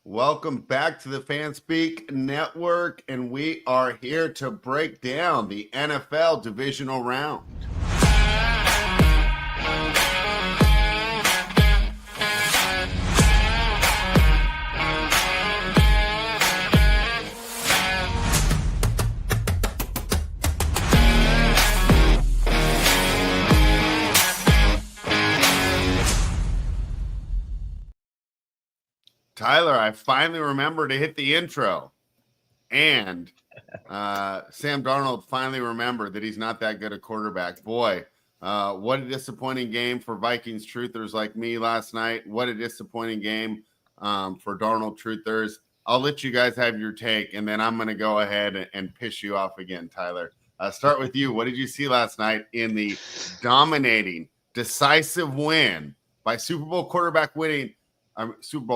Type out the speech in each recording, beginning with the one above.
Welcome back to the FanSpeak Network, and we are here to break down the NFL divisional round. Tyler, I finally remembered to hit the intro. And Sam Darnold finally remembered that he's not that good a quarterback. Boy, what a disappointing game for Vikings truthers like me last night. What a disappointing game for Darnold truthers. I'll let you guys have your take, and then I'm going to go ahead and piss you off again, Tyler. Start with you. What did you see last night in the dominating, decisive win by Super Bowl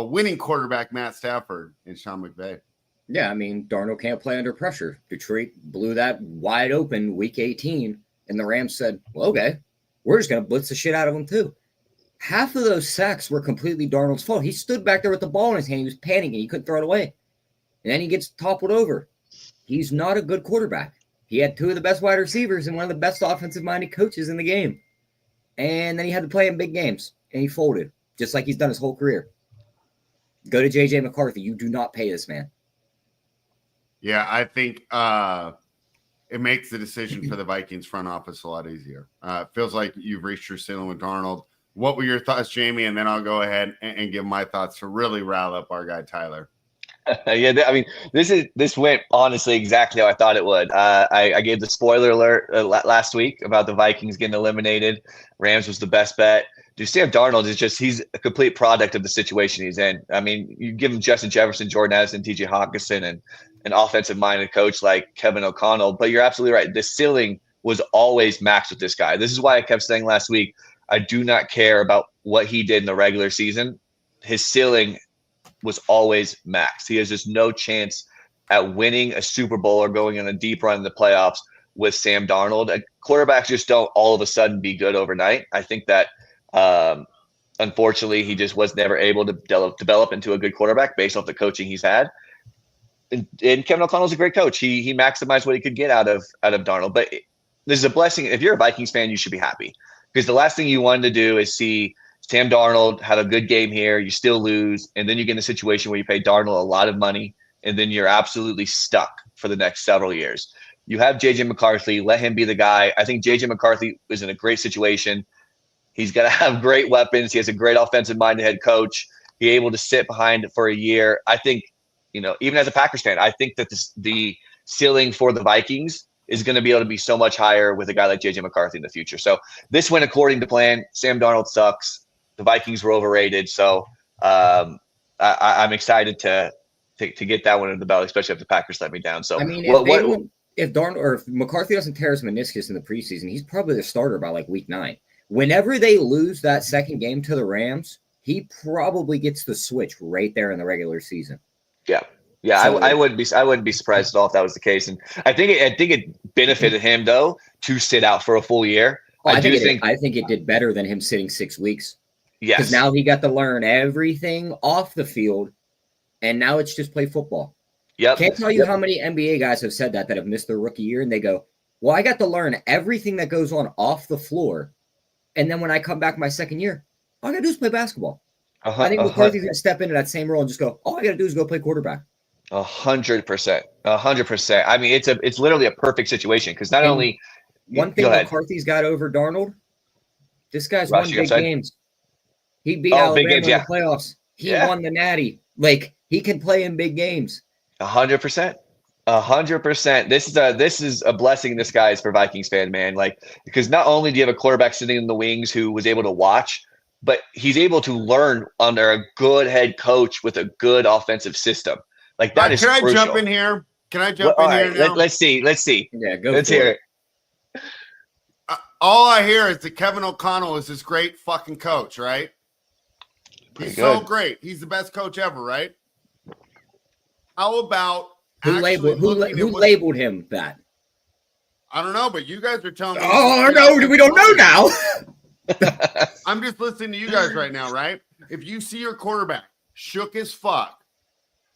winning quarterback Matt Stafford and Sean McVay? Yeah, I mean, Darnold can't play under pressure. Detroit blew that wide open week 18, and the Rams said, well, okay, we're just going to blitz the shit out of them too. Half of those sacks were completely Darnold's fault. He stood back there with the ball in his hand. He was panicking. He couldn't throw it away. And then he gets toppled over. He's not a good quarterback. He had two of the best wide receivers and one of the best offensive-minded coaches in the game. And then he had to play in big games, and he folded, just like he's done his whole career. Go to J.J. McCarthy. You do not pay this man. Yeah, I think it makes the decision for the Vikings front office a lot easier. It feels like you've reached your ceiling with Darnold. What were your thoughts, Jamie? And then I'll go ahead and give my thoughts to really rile up our guy, Tyler. Yeah, I mean, this went honestly exactly how I thought it would. I gave the spoiler alert last week about the Vikings getting eliminated. Rams was the best bet. Dude, Sam Darnold he's a complete product of the situation he's in. I mean, you give him Justin Jefferson, Jordan Addison, TJ Hawkinson, and an offensive-minded coach like Kevin O'Connell. But you're absolutely right. The ceiling was always maxed with this guy. This is why I kept saying last week, I do not care about what he did in the regular season. His ceiling was always maxed. He has just no chance at winning a Super Bowl or going on a deep run in the playoffs with Sam Darnold. Quarterbacks just don't all of a sudden be good overnight. I think that unfortunately he just was never able to develop into a good quarterback based off the coaching he's had. And Kevin O'Connell's a great coach. He maximized what he could get out of Darnold. But this is a blessing. If you're a Vikings fan, you should be happy, because the last thing you wanted to do is see Sam Darnold have a good game here, you still lose, and then you get in a situation where you pay Darnold a lot of money, and then you're absolutely stuck for the next several years. You have J.J. McCarthy. Let him be the guy. I think J.J. McCarthy is in a great situation. He's going to have great weapons. He has a great offensive-minded head coach. He's able to sit behind for a year. I think, even as a Packers fan, I think that the ceiling for the Vikings is going to be able to be so much higher with a guy like J.J. McCarthy in the future. So this went according to plan. Sam Darnold sucks. The Vikings were overrated. So I'm excited to get that one in the belt, especially if the Packers let me down. So I mean, if Darnold or if McCarthy doesn't tear his meniscus in the preseason, he's probably the starter by like week 9. Whenever they lose that second game to the Rams, he probably gets the switch right there in the regular season. Yeah. Yeah, so, I wouldn't be surprised at all if that was the case. And I think it benefited him though to sit out for a full year. I think it did better than him sitting 6 weeks. Yes. Because now he got to learn everything off the field, and now it's just play football. Yep. Can't tell you how many NBA guys have said that have missed their rookie year, and they go, well, I got to learn everything that goes on off the floor, and then when I come back my second year, all I got to do is play basketball. I think McCarthy's going to step into that same role and just go, all I got to do is go play quarterback. 100%. 100%. I mean, it's literally a perfect situation, because not only – one thing McCarthy's got over Darnold, this guy's won big games. He beat Alabama in the playoffs. He won the Natty. Like, he can play in big games. 100%. 100%. This is a blessing in disguise for Vikings fan, man. Like, because not only do you have a quarterback sitting in the wings who was able to watch, but he's able to learn under a good head coach with a good offensive system. Like, that is crucial. Can I jump in here? Can I jump in here now? Let's see. Yeah, go. Let's hear it. All I hear is that Kevin O'Connell is this great fucking coach, right? He's so great. He's the best coach ever, right? How about who labeled him that? I don't know, but you guys are telling me. Oh no, we don't know now. I'm just listening to you guys right now, right? If you see your quarterback shook as fuck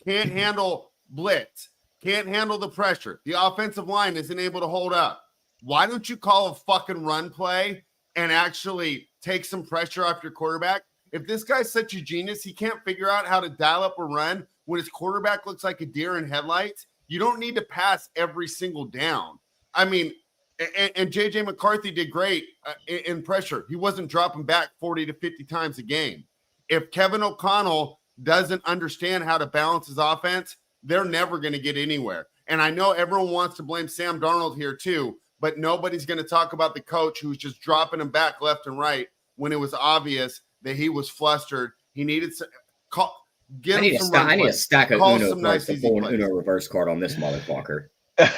can't handle blitz, can't handle the pressure. The offensive line isn't able to hold up. Why don't you call a fucking run play and actually take some pressure off your quarterback? If this guy's such a genius, he can't figure out how to dial up a run when his quarterback looks like a deer in headlights. You don't need to pass every single down. I mean, and J.J. McCarthy did great in pressure. He wasn't dropping back 40 to 50 times a game. If Kevin O'Connell doesn't understand how to balance his offense, they're never going to get anywhere. And I know everyone wants to blame Sam Darnold here too, but nobody's going to talk about the coach who's just dropping him back left and right when it was obvious that he was flustered. He needed some I need a stack of Call Uno some cards nice, to pull an plays. Uno reverse card on this motherfucker.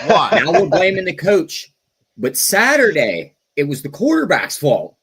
Why? Now we're blaming the coach. But Saturday, it was the quarterback's fault.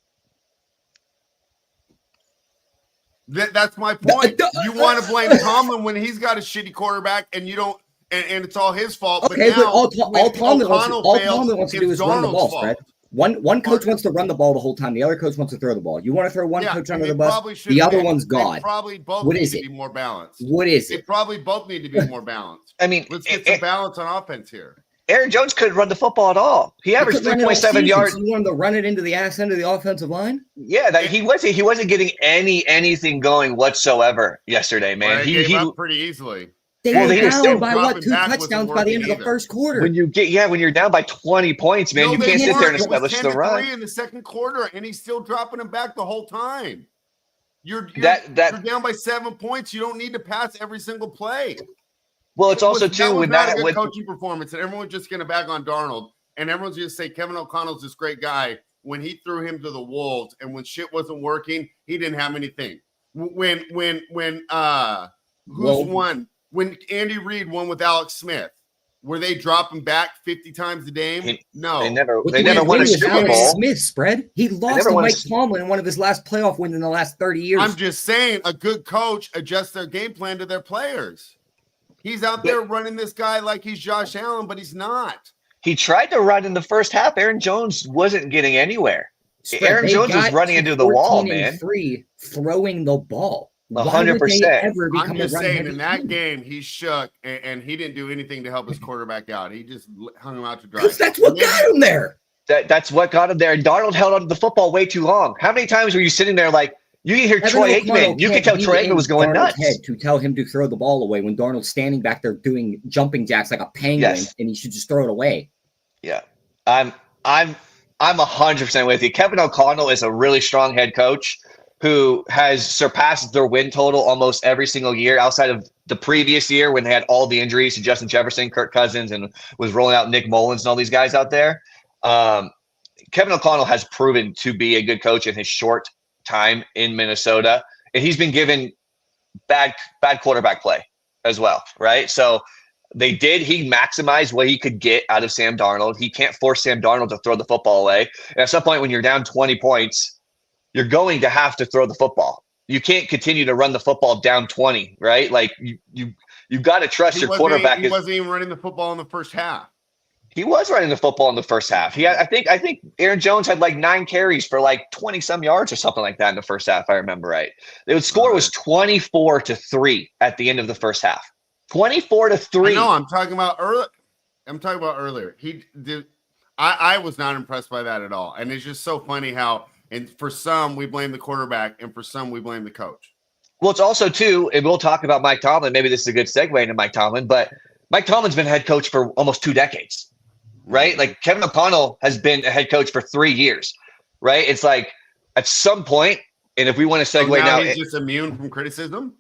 That's my point. You want to blame Tomlin when he's got a shitty quarterback and you don't, and it's all his fault. Okay, but all Tomlin O'Connell wants to do is run the ball, Fred. One coach wants to run the ball the whole time. The other coach wants to throw the ball. You want to throw one coach under the bus? The other one's God. Probably both what need is to it? be more balanced. What is They it? probably both need to be more balanced. I mean, let's get some balance on offense here. Aaron Jones couldn't run the football at all. He averaged 3.7 yards. So you want him to run it into the ass end of the offensive line? Yeah, he wasn't getting anything going whatsoever yesterday, man. Right, he gave up pretty easily. They were down by what, 2 touchdowns by the end of the first quarter. When you're down by 20 points, man, you can't sit there and establish the run. In the second quarter, and he's still dropping him back the whole time. You're down by 7 points. You don't need to pass every single play. Well, it's also too with that a good coaching performance, and everyone's just going to back on Darnold, and everyone's just say Kevin O'Connell's this great guy. When he threw him to the wolves, and when shit wasn't working, he didn't have anything. When When Andy Reid won with Alex Smith, were they dropping back 50 times a game? No. They never won a Super Bowl. Smith spread. He lost to Mike Tomlin in one of his last playoff wins in the last 30 years. I'm just saying a good coach adjusts their game plan to their players. He's out there running this guy like he's Josh Allen, but he's not. He tried to run in the first half. Aaron Jones wasn't getting anywhere. Aaron Jones was running into the wall, man. Throwing the ball. 100%. I'm just saying, in that game, he shook, and he didn't do anything to help his quarterback out. He just hung him out to dry. That's what got him there. That's what got him there. And Darnold held on to the football way too long. How many times were you sitting there like, you can hear Troy Aikman. You can tell Troy Aikman was going Darnold's nuts. Head to tell him to throw the ball away when Darnold's standing back there doing jumping jacks like a penguin, and he should just throw it away. Yeah, I'm 100% with you. Kevin O'Connell is a really strong head coach who has surpassed their win total almost every single year outside of the previous year when they had all the injuries to Justin Jefferson, Kirk Cousins, and was rolling out Nick Mullins and all these guys out there. Kevin O'Connell has proven to be a good coach in his short time in Minnesota, and he's been given bad quarterback play as well, right? So he maximized what he could get out of Sam Darnold. He can't force Sam Darnold to throw the football away. And at some point when you're down 20 points, you're going to have to throw the football. You can't continue to run the football down 20, right? Like you've got to trust your quarterback. He wasn't even running the football in the first half. He was running the football in the first half. I think Aaron Jones had like 9 carries for like 20 some yards or something like that in the first half. If I remember right. The score was 24-3 at the end of the first half. 24-3. No, I'm talking about earlier. I was not impressed by that at all. And it's just so funny how, and for some we blame the quarterback, and for some we blame the coach. Well, it's also too, and we'll talk about Mike Tomlin. Maybe this is a good segue into Mike Tomlin, but Mike Tomlin's been head coach for almost 2 decades. Right? Like Kevin O'Connell has been a head coach for 3 years, right? It's like at some point, and if we want to segue now, he's just immune from criticism.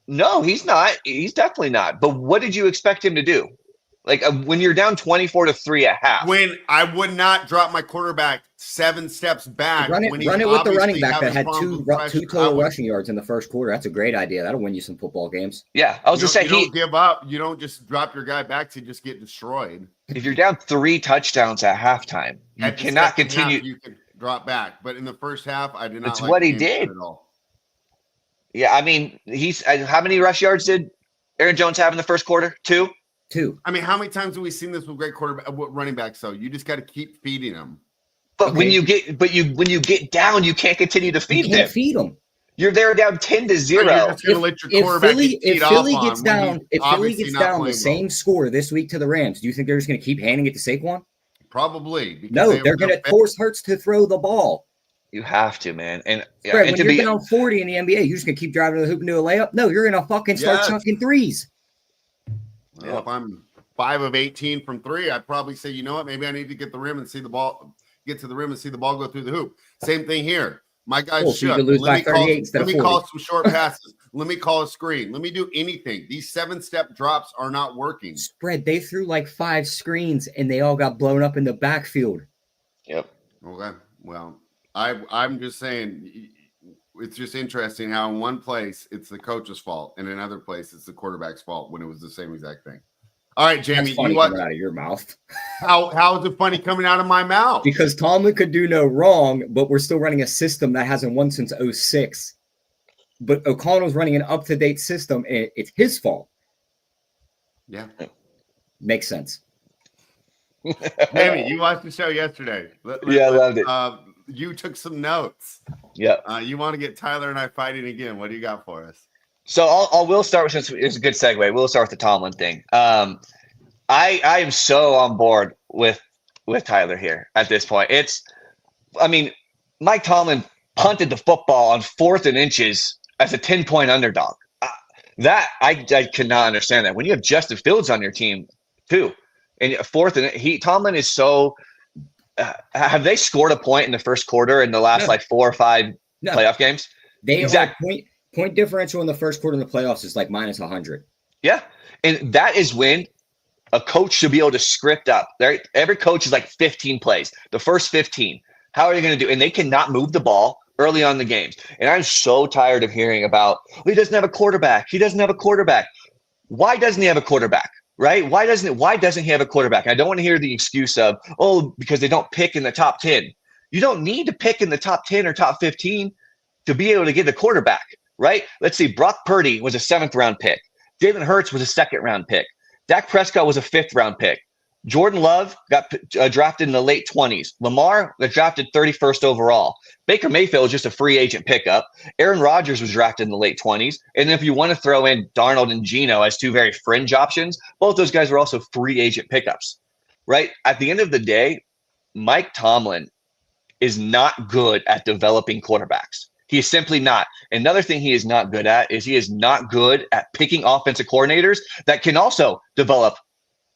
No, he's not. He's definitely not. But what did you expect him to do? Like when you're down 24-3 at half. When I would not drop my quarterback 7 steps back. Run it with the running back that had two total rushing yards in the first quarter. That's a great idea. That'll win you some football games. Yeah, I was just saying, you don't give up. You don't just drop your guy back to just get destroyed. If you're down 3 touchdowns at halftime, you cannot continue. You can drop back, but in the first half, I did not. That's what he did. At all. Yeah, I mean, how many rush yards did Aaron Jones have in the first quarter? 2. I mean, how many times have we seen this with great running backs? So you just got to keep feeding them. But when you get down, you can't continue to feed them. You can't feed them. You're there down 10-0. You're just going to let your quarterback get teed off on If Philly gets down the same score this week to the Rams, do you think they're just going to keep handing it to Saquon? Probably. No, they're going to force Hurts to throw the ball. You have to, man. And, Fred, when you're down 40 in the NBA, you're just going to keep driving to the hoop and do a layup? No, you're going to fucking start chucking threes. Well, if I'm 5 of 18 from 3, I'd probably say, you know what? Maybe I need to get the rim and see the ball, get to the rim and see the ball go through the hoop. Same thing here. My guys should. Let me call some short passes. Let me call a screen. Let me do anything. These 7-step drops are not working. Spread, they threw like 5 screens and they all got blown up in the backfield. Yep. Okay. Well, I'm just saying it's just interesting how in one place it's the coach's fault and in another place it's the quarterback's fault when it was the same exact thing. All right, Jamie, coming out of your mouth. How is it funny coming out of my mouth? Because Tomlin could do no wrong, but we're still running a system that hasn't won since 2006. But O'Connell's running an up-to-date system, and it's his fault. Yeah. Makes sense. Jamie, you watched the show yesterday. I loved it. You took some notes. Yeah. You want to get Tyler and I fighting again. What do you got for us? So we'll start with, since it's a good segue, we'll start with the Tomlin thing. I am so on board with Tyler here at this point. Mike Tomlin punted the football on 4th and inches as a 10-point underdog. That I cannot understand that. When you have Justin Fields on your team too, and 4th and Tomlin is so. Have they scored a point in the first quarter in the last 4 or 5 playoff games? They exactly. Point differential in the first quarter in the playoffs is like minus 100. Yeah. And that is when a coach should be able to script up. Every coach is like 15 plays, the first 15. How are you going to do? And they cannot move the ball early on in the games. And I'm so tired of hearing about, he doesn't have a quarterback. He doesn't have a quarterback. Why doesn't he have a quarterback? Right? Why doesn't he have a quarterback? I don't want to hear the excuse of, because they don't pick in the top 10. You don't need to pick in the top 10 or top 15 to be able to get a quarterback. Right? Let's see. Brock Purdy was a 7th-round pick. Jalen Hurts was a 2nd-round pick. Dak Prescott was a 5th-round pick. Jordan Love got drafted in the late 20s. Lamar got drafted 31st overall. Baker Mayfield was just a free agent pickup. Aaron Rodgers was drafted in the late 20s. And if you want to throw in Darnold and Geno as 2 very fringe options, both those guys were also free agent pickups. Right? At the end of the day, Mike Tomlin is not good at developing quarterbacks. He is simply not. Another thing he is not good at is he is not good at picking offensive coordinators that can also develop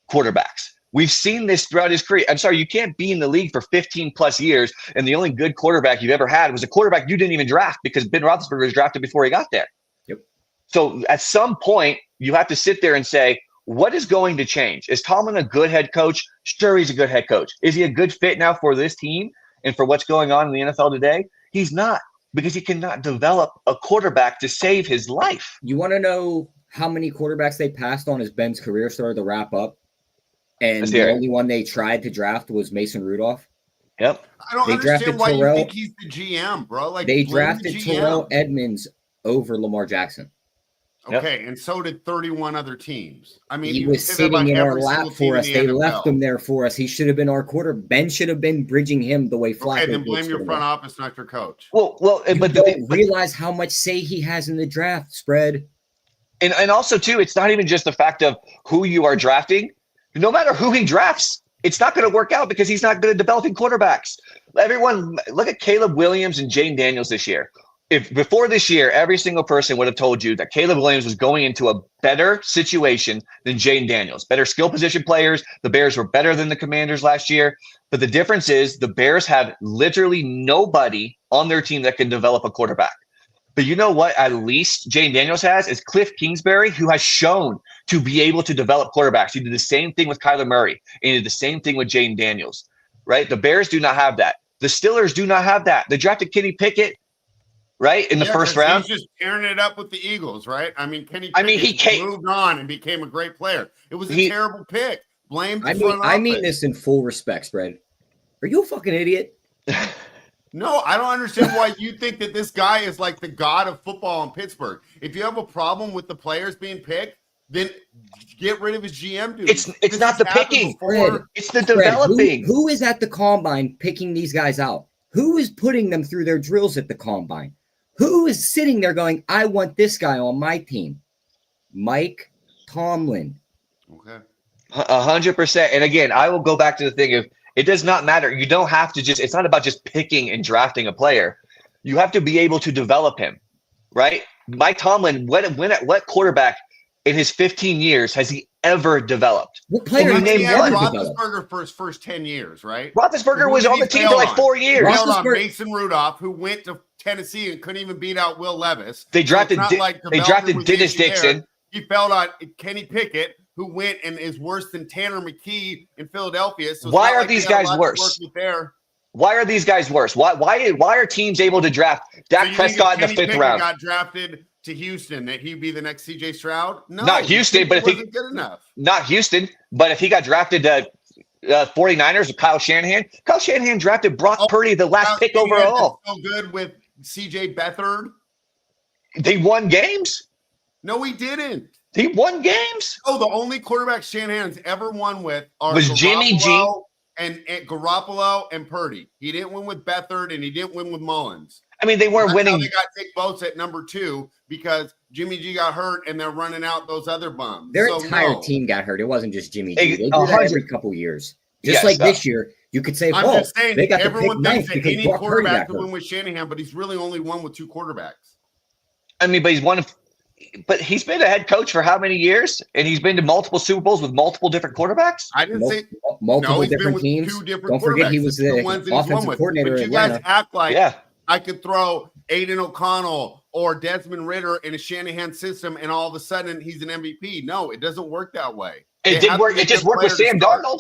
quarterbacks. We've seen this throughout his career. I'm sorry, you can't be in the league for 15 plus years and the only good quarterback you've ever had was a quarterback you didn't even draft because Ben Roethlisberger was drafted before he got there. Yep. So at some point, you have to sit there and say, what is going to change? Is Tomlin a good head coach? Sure, he's a good head coach. Is he a good fit now for this team and for what's going on in the NFL today? He's not. Because he cannot develop a quarterback to save his life. You want to know how many quarterbacks they passed on as Ben's career started to wrap up? And the only one they tried to draft was Mason Rudolph. Yep. I don't understand why you think he's the GM, bro. Like they drafted Terrell Edmonds over Lamar Jackson. Okay, and so did 31 other teams. I mean, he was sitting in our lap for us. They left him there for us. He should have been our quarter. Ben should have been bridging him the way Flacco. Okay, then blame your front office, not your coach. Well, but don't realize how much say he has in the draft spread. And also too, it's not even just the fact of who you are drafting. No matter who he drafts, it's not going to work out because he's not good at developing quarterbacks. Everyone, look at Caleb Williams and Jane Daniels this year. If before this year, every single person would have told you that Caleb Williams was going into a better situation than Jane Daniels, better skill position players. The Bears were better than the Commanders last year. But the difference is the Bears have literally nobody on their team that can develop a quarterback. But you know what at least Jane Daniels has is Cliff Kingsbury, who has shown to be able to develop quarterbacks. He did the same thing with Kyler Murray, and he did the same thing with Jane Daniels, right? The Bears do not have that. The Steelers do not have that. They drafted Kenny Pickett, right, in the first round. He's just tearing it up with the Eagles, right? I mean, Kenny Pickett moved on and became a great player. It was a terrible pick. Blame the front office. I mean this in full respect, Spread. Are you a fucking idiot? No, I don't understand why you think that this guy is like the god of football in Pittsburgh. If you have a problem with the players being picked, then get rid of his GM dude. It's not the picking. It's the developing. Who is at the combine picking these guys out? Who is putting them through their drills at the combine? Who is sitting there going, I want this guy on my team? Mike Tomlin. Okay. 100%. And again, I will go back to the thing of it does not matter. You don't have to it's not about just picking and drafting a player. You have to be able to develop him, right? Mike Tomlin, what quarterback in his 15 years has he ever developed? What player name one? Roethlisberger for his first 10 years, right? Roethlisberger was on the team for like 4 years. He on Mason Rudolph, who went to Tennessee and couldn't even beat out Will Levis. They drafted Dennis Dixon. He fell on Kenny Pickett, who went and is worse than Tanner McKee in Philadelphia. So why are these guys worse? Why are these guys worse? Why are teams able to draft Dak Prescott in the 5th round? Got drafted to Houston that he'd be the next CJ Stroud? No, not Houston, but if he wasn't good enough. Not Houston, but if he got drafted to 49ers with Kyle Shanahan drafted Brock Purdy the last pick overall. So good with CJ Beathard. They won games. No, he didn't. He won games. Oh, the only quarterbacks Shanahan's ever won with was Jimmy G and Garoppolo and Purdy. He didn't win with Beathard and he didn't win with Mullins. I mean, they weren't winning. They got Nick Bosa at number 2 because Jimmy G got hurt and they're running out those other bums. Their entire team got hurt. It wasn't just Jimmy G. They do that every couple years. Just this year, you could say, I'm just saying, they got everyone thinks that any quarterback could win with Shanahan, but he's really only won with 2 quarterbacks. I mean, but he's been a head coach for how many years? And he's been to multiple Super Bowls with multiple different quarterbacks? I didn't say multiple different teams. 2 different Don't forget he was the offensive coordinator. But you guys act like I could throw Aiden O'Connell or Desmond Ridder in a Shanahan system and all of a sudden he's an MVP. No, it doesn't work that way. It did work. It just worked with Sam Darnold.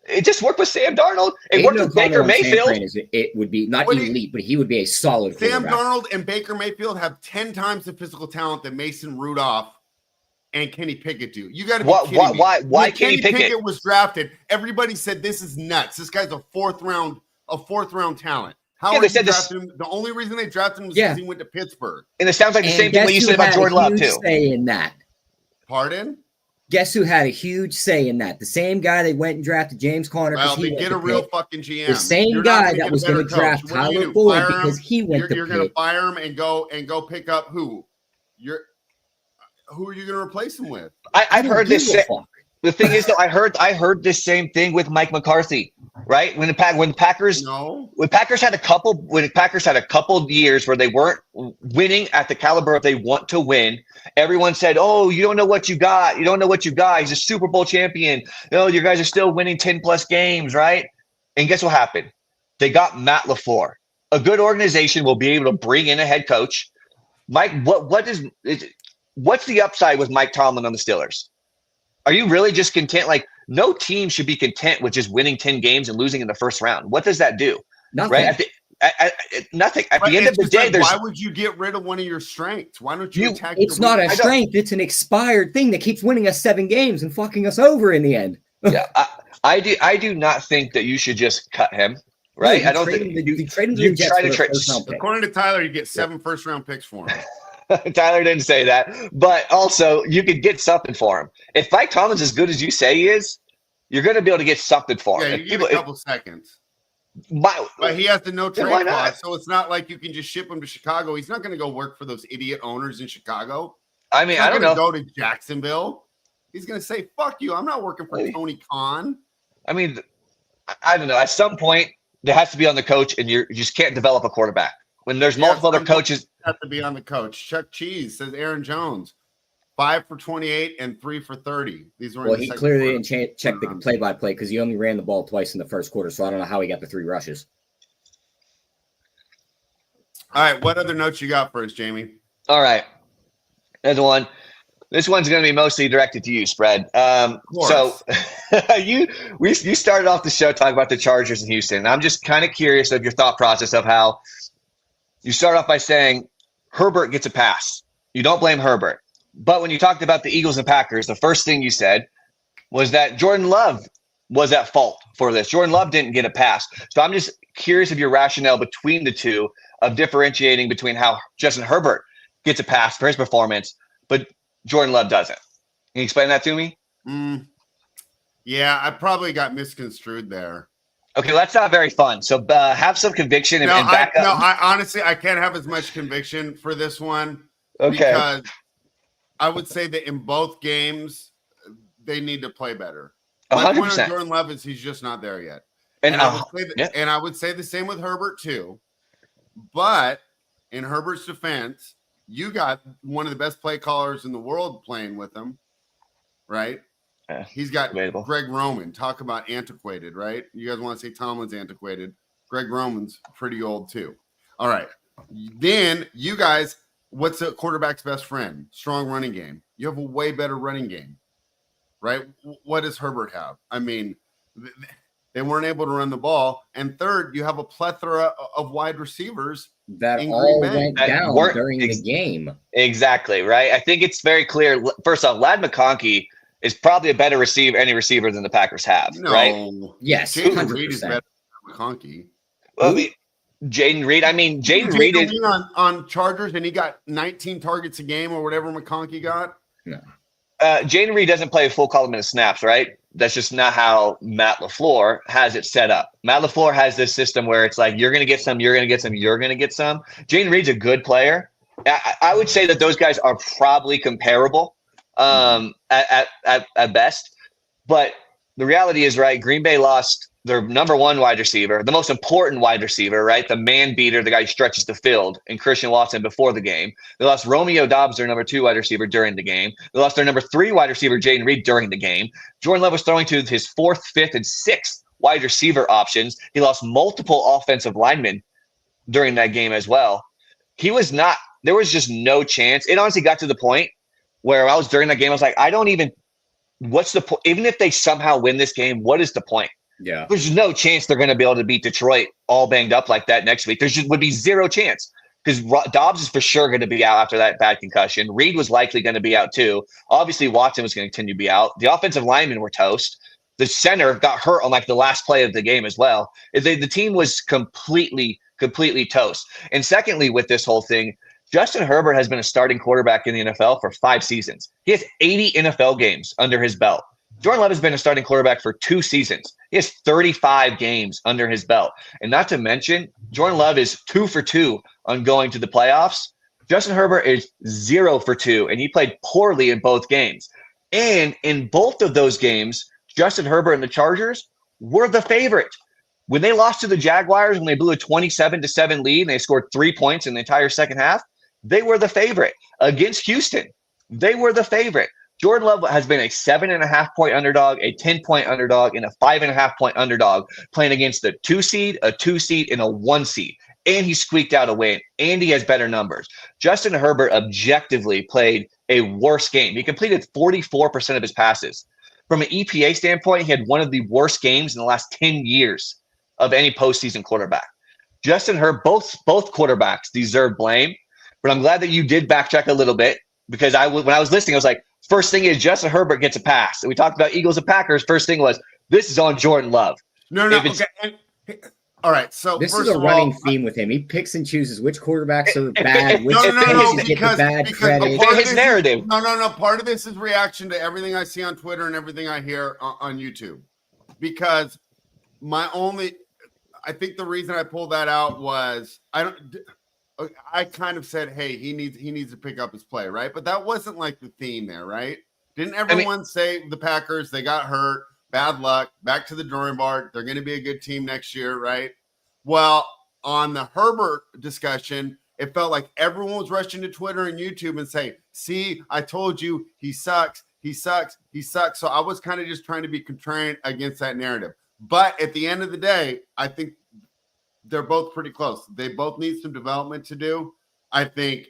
It just worked with Sam Darnold. It worked with Baker Mayfield. It would be not elite, but he would be a solid Sam Darnold and Baker Mayfield have 10 times the physical talent that Mason Rudolph and Kenny Pickett do. You got to be kidding me. Why Kenny Pickett was drafted? Everybody said this is nuts. This guy's a fourth round talent. How are they drafted him? The only reason they drafted him was because he went to Pittsburgh. And it sounds like the same thing you said about Jordan Love too. Say in that. Pardon? Guess who had a huge say in that? The same guy that went and drafted James Conner. Well, they get a real fucking GM. The same guy that was going to draft Tyler Boyd because he went to You're going to fire him and go pick up who? Who are you going to replace him with? I've heard this. The thing is, though, I heard this same thing with Mike McCarthy, right? When Packers had a couple years where they weren't winning at the caliber they want to win, everyone said, "Oh, you don't know what you got. You don't know what you got. He's a Super Bowl champion. Oh, you guys are still winning 10+ games, right?" And guess what happened? They got Matt LaFleur. A good organization will be able to bring in a head coach. Mike, what's the upside with Mike Tomlin on the Steelers? Are you really just content? Like, no team should be content with just winning 10 games and losing in the first round. What does that do? Nothing. Right? Nothing. At the end of the day, why would you get rid of one of your strengths? Why don't you attack? It's not a strength. It's an expired thing that keeps winning us 7 games and fucking us over in the end. Yeah, I do not think that you should just cut him. Right? No, I don't think you trade him to the Jets for a first-round pick. According to Tyler, you get 7 first-round picks for him. Tyler didn't say that, but also you could get something for him. If Mike Tomlin's as good as you say he is, you're going to be able to get something for him. Yeah, you get a couple seconds. But he has the no trade clause, so it's not like you can just ship him to Chicago. He's not going to go work for those idiot owners in Chicago. I mean, I don't know. Go to Jacksonville. He's going to say, "Fuck you! I'm not working for Tony Khan." I mean, I don't know. At some point, there has to be on the coach, and you just can't develop a quarterback. When there's multiple other coaches, have to be on the coach. Chuck Cheese says Aaron Jones, 5 for 28 and 3 for 30. These were he clearly didn't check the play-by-play because he only ran the ball twice in the first quarter. So I don't know how he got the 3 rushes. All right, what other notes you got for us, Jamie? All right, there's one. This one's going to be mostly directed to you, Spread. So you started off the show talking about the Chargers in Houston. And I'm just kind of curious of your thought process of how. You start off by saying Herbert gets a pass. You don't blame Herbert. But when you talked about the Eagles and Packers, the first thing you said was that Jordan Love was at fault for this. Jordan Love didn't get a pass. So I'm just curious of your rationale between the two of differentiating between how Justin Herbert gets a pass for his performance, but Jordan Love doesn't. Can you explain that to me? Yeah, I probably got misconstrued there. Okay, well, that's not very fun. So have some conviction and back up. No, I honestly can't have as much conviction for this one Okay. because I would say that in both games they need to play better. My point on 100%. Jordan Love is he's just not there yet. And I would say the same with Herbert too. But in Herbert's defense, you got one of the best play callers in the world playing with him, right? Yeah, he's got debatable. Greg Roman. Talk about antiquated, right? You guys want to say Tomlin's antiquated. Greg Roman's pretty old too. All right. Then you guys, what's a quarterback's best friend? Strong running game. You have a way better running game, right? What does Herbert have? I mean, they weren't able to run the ball. And third, you have a plethora of wide receivers that all went down during the game. Exactly, right? I think it's very clear. First off, Ladd McConkey is probably a better receiver than the Packers have, right? Yes, Jaden Reed is better than McConkey. Well, Jaden Reed. I mean, Jaden Reed is on Chargers, and he got 19 targets a game or whatever McConkey got. No. Jaden Reed doesn't play a full complement of snaps, right? That's just not how Matt LaFleur has it set up. Matt LaFleur has this system where it's like, you're going to get some, you're going to get some, you're going to get some. Jaden Reed's a good player. I would say that those guys are probably comparable at best. But the reality is, right, Green Bay lost their number one wide receiver, the most important wide receiver, right? The man beater, the guy who stretches the field, and Christian Watson before the game. They lost Romeo Doubs, their number two wide receiver, during the game. They lost their number three wide receiver, Jaden Reed, during the game. Jordan Love was throwing to his fourth, fifth, and sixth wide receiver options. He lost multiple offensive linemen during that game as well. He was not – there was just no chance. It honestly got to the point where I was during that game, I was like, I don't even – what's the point? Even if they somehow win this game, what is the point? Yeah, there's no chance they're going to be able to beat Detroit all banged up like that next week. There just would be zero chance because Dobbs is for sure going to be out after that bad concussion. Reed was likely going to be out too. Obviously, Watson was going to continue to be out. The offensive linemen were toast. The center got hurt on like the last play of the game as well. The team was completely toast. And secondly, with this whole thing, Justin Herbert has been a starting quarterback in the NFL for 5 seasons. He has 80 NFL games under his belt. Jordan Love has been a starting quarterback for 2 seasons. He has 35 games under his belt. And not to mention, Jordan Love is 2 for 2 on going to the playoffs. Justin Herbert is 0 for 2, and he played poorly in both games. And in both of those games, Justin Herbert and the Chargers were the favorite. When they lost to the Jaguars, when they blew a 27-7 lead and they scored 3 points in the entire second half, they were the favorite. Against Houston, they were the favorite. Jordan Love has been a 7.5-point underdog, a 10-point underdog, and a 5.5-point underdog playing against a 2 seed, a 2 seed, and a 1 seed. And he squeaked out a win, and he has better numbers. Justin Herbert objectively played a worse game. He completed 44% of his passes. From an EPA standpoint, he had one of the worst games in the last 10 years of any postseason quarterback. Justin Herbert, both quarterbacks deserve blame, but I'm glad that you did backtrack a little bit because when I was listening, I was like, first thing is Justin Herbert gets a pass. And we talked about Eagles and Packers. First thing was, this is on Jordan Love. No. Okay. All right. So this is a running theme with him. He picks and chooses which quarterbacks are bad, which get the bad credit. His narrative. No. Part of this is reaction to everything I see on Twitter and everything I hear on YouTube. Because I think the reason I pulled that out was I kind of said, hey, he needs to pick up his play, right? But that wasn't like the theme there, right? Didn't everyone say the Packers, they got hurt, bad luck, back to the drawing board, they're going to be a good team next year, right? Well, on the Herbert discussion, it felt like everyone was rushing to Twitter and YouTube and say, see, I told you, he sucks. So I was kind of just trying to be contrarian against that narrative. But at the end of the day, I think they're both pretty close. They both need some development to do. I think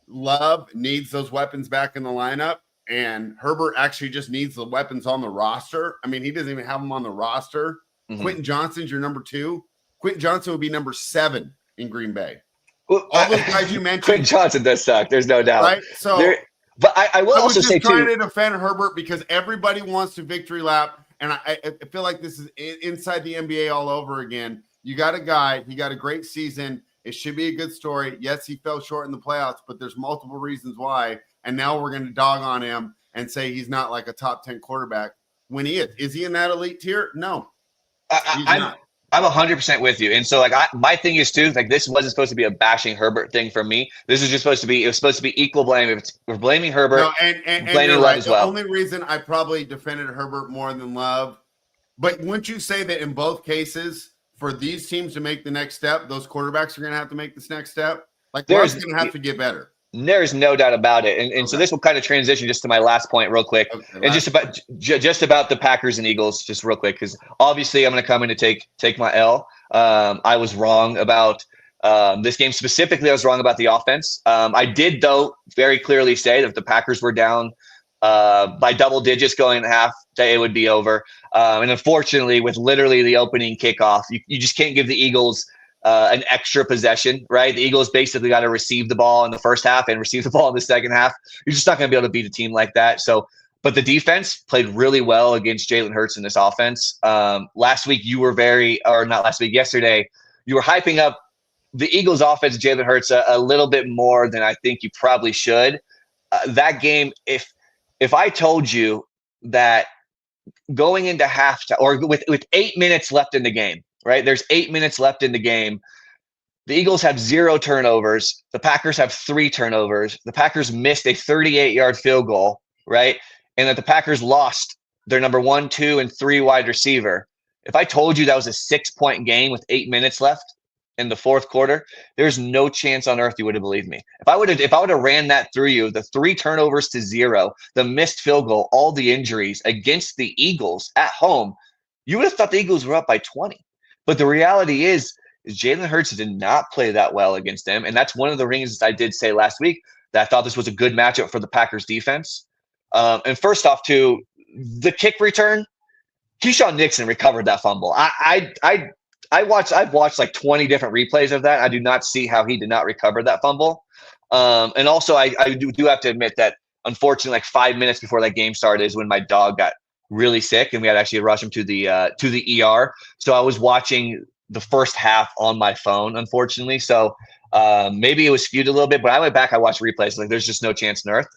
Love needs those weapons back in the lineup, and Herbert actually just needs the weapons on the roster. I mean, he doesn't even have them on the roster. Mm-hmm. Quentin Johnston's your number 2. Quentin Johnston would be number 7 in Green Bay. Well, all those guys you mentioned. Quentin Johnston does suck. There's no doubt. Right? So, but I will also say, too. I was trying to defend Herbert because everybody wants to victory lap, and I feel like this is inside the NBA all over again. You got a guy, he got a great season. It should be a good story. Yes, he fell short in the playoffs, but there's multiple reasons why. And now we're going to dog on him and say he's not like a top 10 quarterback when he is. Is he in that elite tier? No. I'm I'm 100% with you. And so like my thing is too, like this wasn't supposed to be a bashing Herbert thing for me. This is just supposed to be, it was supposed to be equal blame. If we're blaming Herbert, No, and blaming you're Love right. as The well. only reason I probably defended Herbert more than Love, but wouldn't you say that in both cases, for these teams to make the next step, those quarterbacks are going to have to make this next step? Like Love's going to have to get better. There's no doubt about it. And so this will kind of transition just to my last point real quick. Okay, and just about the Packers and Eagles, just real quick, because obviously I'm going to come in to take my L. I was wrong about this game specifically. I was wrong about the offense. I did, though, very clearly say that if the Packers were down by double digits going into half, that it would be over. And unfortunately, with literally the opening kickoff, you just can't give the Eagles an extra possession, right? The Eagles basically got to receive the ball in the first half and receive the ball in the second half. You're just not going to be able to beat a team like that. So, but the defense played really well against Jalen Hurts in this offense. Last week, yesterday, you were hyping up the Eagles offense, Jalen Hurts, a little bit more than I think you probably should. That game, if I told you that going into halftime or with 8 minutes left in the game, right? There's 8 minutes left in the game. The Eagles have 0 turnovers. The Packers have 3 turnovers. The Packers missed a 38-yard field goal, right? And that the Packers lost their number 1, 2, and 3 wide receiver. If I told you that was a 6-point game with 8 minutes left in the fourth quarter, there's no chance on earth you would have believed me. If I would have ran that through you, the 3 turnovers to 0, the missed field goal, all the injuries against the Eagles at home, you would have thought the Eagles were up by 20. But the reality is Jalen Hurts did not play that well against them. And that's one of the reasons I did say last week that I thought this was a good matchup for the Packers defense. And first off, too, the kick return, Keyshawn Nixon recovered that fumble. I've watched like 20 different replays of that. I do not see how he did not recover that fumble. And also, I do have to admit that, unfortunately, like 5 minutes before that game started is when my dog got really sick, and we had to actually rush him to the ER. So I was watching the first half on my phone, unfortunately. So maybe it was skewed a little bit, but I went back, I watched replays. Like, there's just no chance on earth.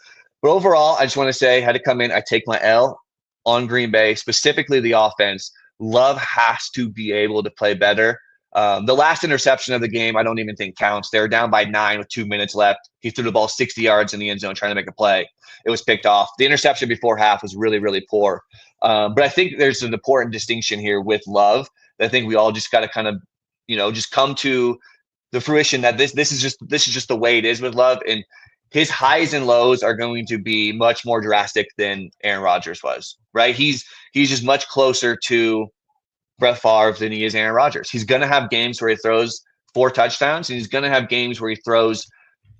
But overall, I just want to say, I had to come in. I take my L on Green Bay, specifically the offense. Love has to be able to play better. The last interception of the game, I don't even think counts. They were down by 9 with 2 minutes left. He threw the ball 60 yards in the end zone trying to make a play. It was picked off. The interception before half was really, really poor. But I think there's an important distinction here with Love that I think we all just got to kind of, just come to the fruition that this is just the way it is with Love. And his highs and lows are going to be much more drastic than Aaron Rodgers was, right? He's just much closer to Brett Favre than he is Aaron Rodgers. He's going to have games where he throws 4 touchdowns, and he's going to have games where he throws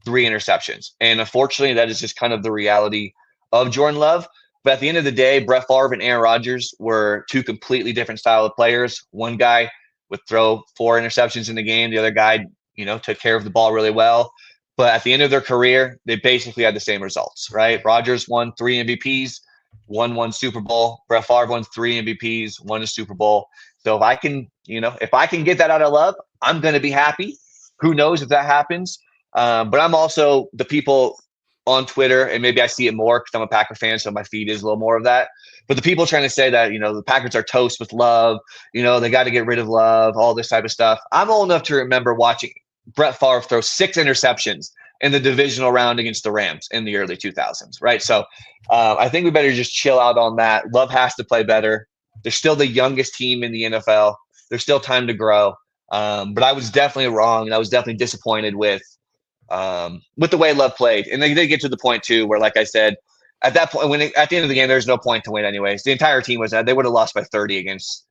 3 interceptions. And unfortunately, that is just kind of the reality of Jordan Love. But at the end of the day, Brett Favre and Aaron Rodgers were 2 completely different style of players. One guy would throw 4 interceptions in the game. The other guy, took care of the ball really well. But at the end of their career, they basically had the same results, right? Rodgers won 3 MVPs, won Super Bowl. Brett Favre won 3 MVPs, won a Super Bowl. So if I can get that out of Love, I'm going to be happy. Who knows if that happens? But I'm also the people on Twitter, and maybe I see it more because I'm a Packer fan, so my feed is a little more of that. But the people trying to say that, the Packers are toast with Love, they got to get rid of Love, all this type of stuff. I'm old enough to remember watching Brett Favre throw 6 interceptions in the divisional round against the Rams in the early 2000s, right? So I think we better just chill out on that. Love has to play better. They're still the youngest team in the NFL. There's still time to grow. But I was definitely wrong, and I was definitely disappointed with the way Love played. And they did get to the point, too, where, like I said, at that point, at the end of the game, there's no point to win anyways. The entire team was they would have lost by 30 against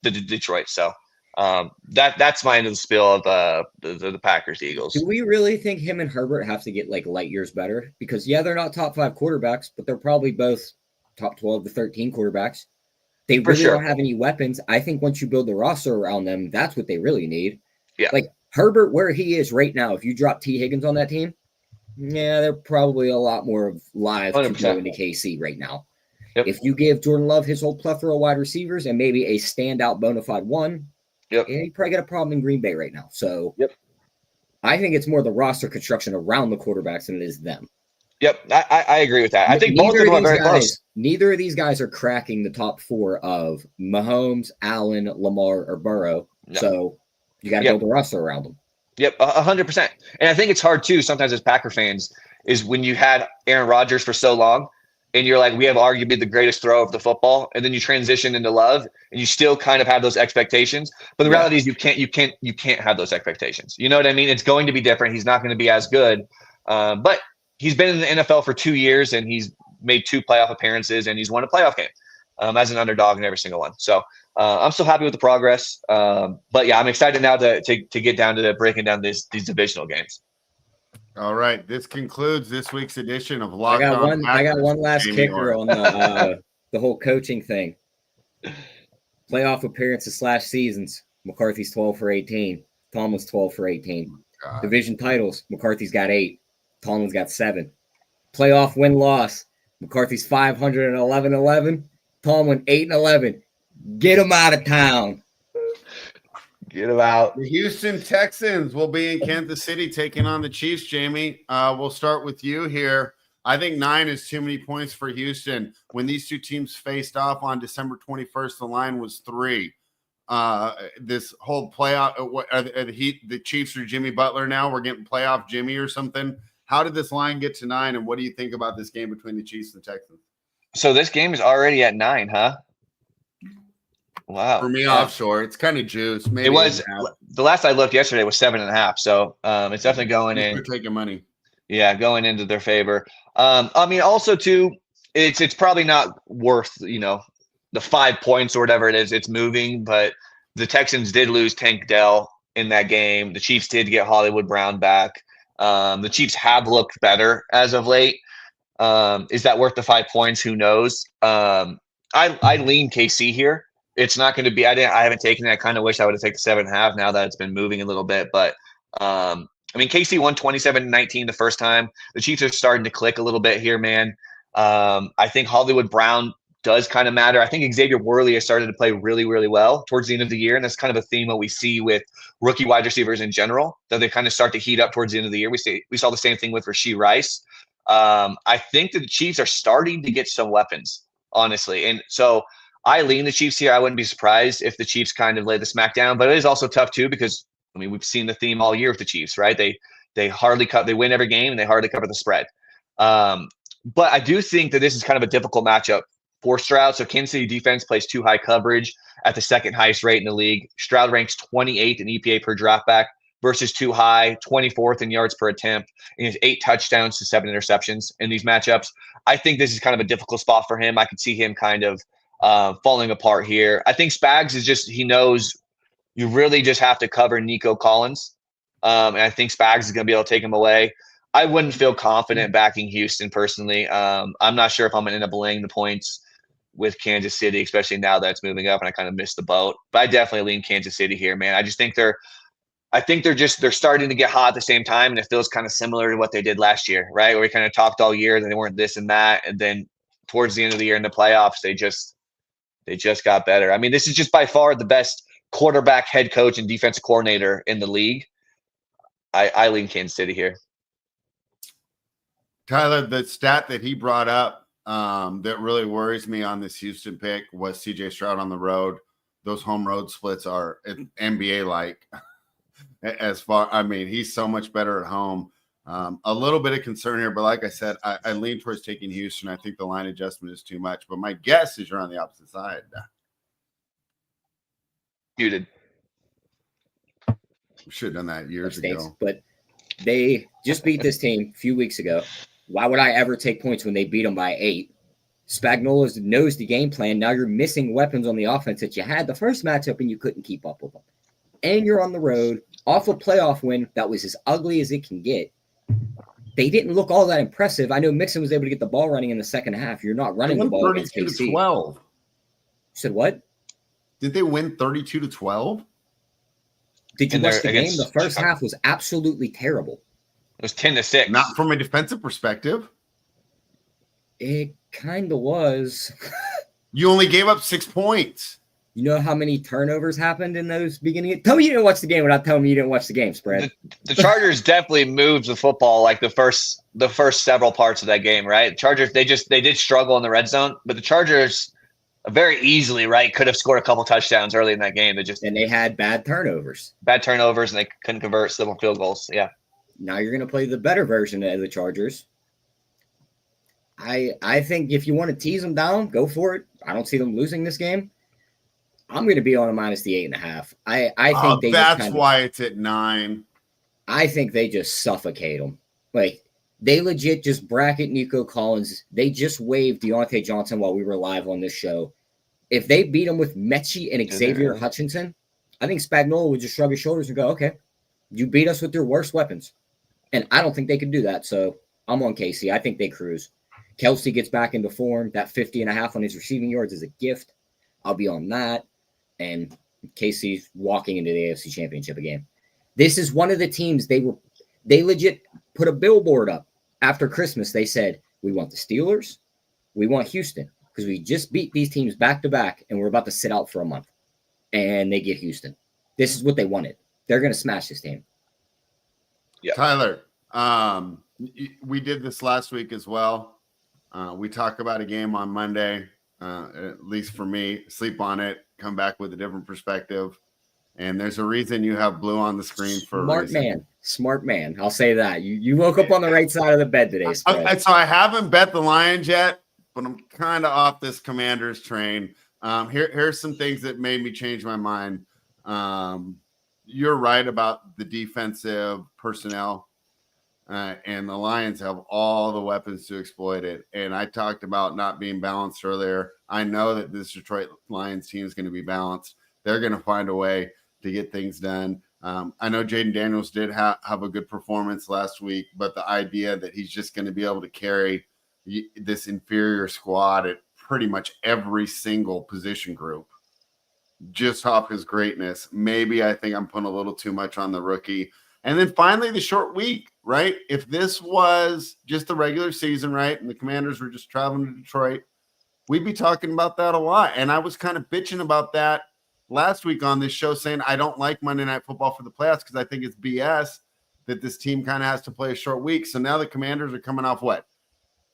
the Detroit. So that's my end of the spiel of the Packers Eagles. Do we really think him and Herbert have to get like light years better? Because they're not top 5 quarterbacks, but they're probably both top 12 to 13 quarterbacks. They really don't have any weapons. I think once you build the roster around them, that's what they really need. Yeah. Like Herbert, where he is right now, if you drop T. Higgins on that team, they're probably a lot more live 100%. To go into KC right now. Yep. If you give Jordan Love his whole plethora of wide receivers and maybe a standout bona fide one, you probably got a problem in Green Bay right now. So I think it's more the roster construction around the quarterbacks than it is them. Yep, I agree with that. I think both of them are very close. Neither of these guys are cracking the top 4 of Mahomes, Allen, Lamar, or Burrow. No. So you got to build a roster around them. Yep, 100%. And I think it's hard too sometimes as Packer fans is when you had Aaron Rodgers for so long and you're like, we have arguably the greatest thrower of the football, and then you transition into Love and you still kind of have those expectations. But the reality is you can't have those expectations. You know what I mean? It's going to be different. He's not going to be as good. But he's been in the NFL for 2 years and he's made 2 playoff appearances and he's won a playoff game as an underdog in every single one. So I'm still happy with the progress. But yeah, I'm excited now to get down to breaking down these divisional games. All right. This concludes this week's edition of Locked On. I got one last kicker on the whole coaching thing. Playoff appearances / seasons. McCarthy's 12 for 18. Tomlin's 12 for 18. Division titles. McCarthy's got 8. Tomlin's got 7. Playoff win-loss. McCarthy's 511-11. Tomlin 8-11. Get him out of town. Get him out. The Houston Texans will be in Kansas City taking on the Chiefs, Jamie. We'll start with you here. I think 9 is too many points for Houston. When these two teams faced off on December 21st, the line was 3. This whole playoff, the Chiefs are Jimmy Butler now. We're getting playoff Jimmy or something. How did this line get to 9, and what do you think about this game between the Chiefs and the Texans? So this game is already at 9, huh? Wow. For me, offshore, it's kind of juice. Maybe it was the last I looked yesterday was 7.5. So it's definitely going in. Taking money. Yeah, going into their favor. I mean, also too, it's probably not worth the 5 points or whatever it is. It's moving, but the Texans did lose Tank Dell in that game. The Chiefs did get Hollywood Brown back. The Chiefs have looked better as of late. Is that worth the 5 points? Who knows? I lean KC here. It's not going to be. I haven't taken it. I kind of wish I would have taken the 7.5 now that it's been moving a little bit. But I mean, KC won 27-19 the first time. The Chiefs are starting to click a little bit here, man. I think Hollywood Brown does kind of matter. I think Xavier Worley has started to play really, really well towards the end of the year, and that's kind of a theme that we see with rookie wide receivers in general, that they kind of start to heat up towards the end of the year. We saw the same thing with Rashee Rice. I think that the Chiefs are starting to get some weapons, honestly, and so I lean the Chiefs here. I wouldn't be surprised if the Chiefs kind of lay the smack down, but it is also tough too because I mean we've seen the theme all year with the Chiefs, right? They hardly cut. They win every game and they hardly cover the spread. But I do think that this is kind of a difficult matchup for Stroud. So Kansas City defense plays too high coverage at the second highest rate in the league. Stroud ranks 28th in EPA per dropback versus too high, 24th in yards per attempt, and he has 8 touchdowns to 7 interceptions in these matchups. I think this is kind of a difficult spot for him. I could see him kind of falling apart here. I think Spags is just, he knows you really just have to cover Nico Collins. And I think Spags is going to be able to take him away. I wouldn't feel confident backing Houston personally. I'm not sure if I'm going to end up laying the points with Kansas City, especially now that it's moving up and I kind of missed the boat. But I definitely lean Kansas City here, man. I just think they're starting to get hot at the same time, and it feels kind of similar to what they did last year, right? Where we kind of talked all year that they weren't this and that, and then towards the end of the year in the playoffs, they just got better. I mean, this is just by far the best quarterback, head coach, and defensive coordinator in the league. I lean Kansas City here. Tyler, the stat that he brought up that really worries me on this Houston pick was CJ Stroud on the road. Those home road splits are NBA-like. I mean, he's so much better at home. A little bit of concern here, but like I said, I lean towards taking Houston. I think the line adjustment is too much, but my guess is you're on the opposite side. Muted. We should have done that years ago. But they just beat this team a few weeks ago. Why would I ever take points when they beat them by 8? Spagnuolo knows the game plan. Now you're missing weapons on the offense that you had the first matchup and you couldn't keep up with them. And you're on the road off a playoff win that was as ugly as it can get. They didn't look all that impressive. I know Mixon was able to get the ball running in the second half. You're not running the ball against KC. 32-12. You said what? Did they win 32-12? Did you watch the game? The first half was absolutely terrible. It was 10-6. Not from a defensive perspective. It kind of was. You only gave up 6 points. You know how many turnovers happened in those beginning? Tell me you didn't watch the game without telling me you didn't watch the game, Spread. The Chargers definitely moved the football like the first several parts of that game, right? Chargers they did struggle in the red zone, but the Chargers very easily, right, could have scored a couple touchdowns early in that game. And they had bad turnovers, and they couldn't convert civil field goals. Yeah. Now you're going to play the better version of the Chargers. I think if you want to tease them down, go for it. I don't see them losing this game. I'm going to be on a minus the 8.5. I think that's why it's at 9. I think they just suffocate them. Like, they legit just bracket Nico Collins. They just waived Deontay Johnson while we were live on this show. If they beat him with Mechie and Xavier Hutchinson, I think Spagnuolo would just shrug his shoulders and go, okay, you beat us with your worst weapons. And I don't think they could do that. So I'm on KC. I think they cruise. Kelsey gets back into form. That 50.5 on his receiving yards is a gift. I'll be on that. And KC's walking into the AFC Championship again. This is one of the teams they legit put a billboard up after Christmas. They said, we want the Steelers, we want Houston, because we just beat these teams back to back and we're about to sit out for a month. And they get Houston. This is what they wanted. They're going to smash this team. Yeah. Tyler, we did this last week as well. We talk about a game on Monday, at least for me, sleep on it, come back with a different perspective. And there's a reason you have blue on the screen for a reason. Smart man. I'll say that. You woke up on the right side of the bed today, Spread. So I haven't bet the Lions yet, but I'm kind of off this Commanders train. Here's some things that made me change my mind. You're right about the defensive personnel. And the Lions have all the weapons to exploit it. And I talked about not being balanced earlier. I know that this Detroit Lions team is going to be balanced. They're going to find a way to get things done. I know Jaden Daniels did have a good performance last week, but the idea that he's just going to be able to carry this inferior squad at pretty much every single position group just off his greatness, maybe I think I'm putting a little too much on the rookie. And then finally, the short week, right? If this was just the regular season, right, and the Commanders were just traveling to Detroit, we'd be talking about that a lot. And I was kind of bitching about that last week on this show, saying I don't like Monday Night Football for the playoffs because I think it's BS that this team kind of has to play a short week. So now the Commanders are coming off what?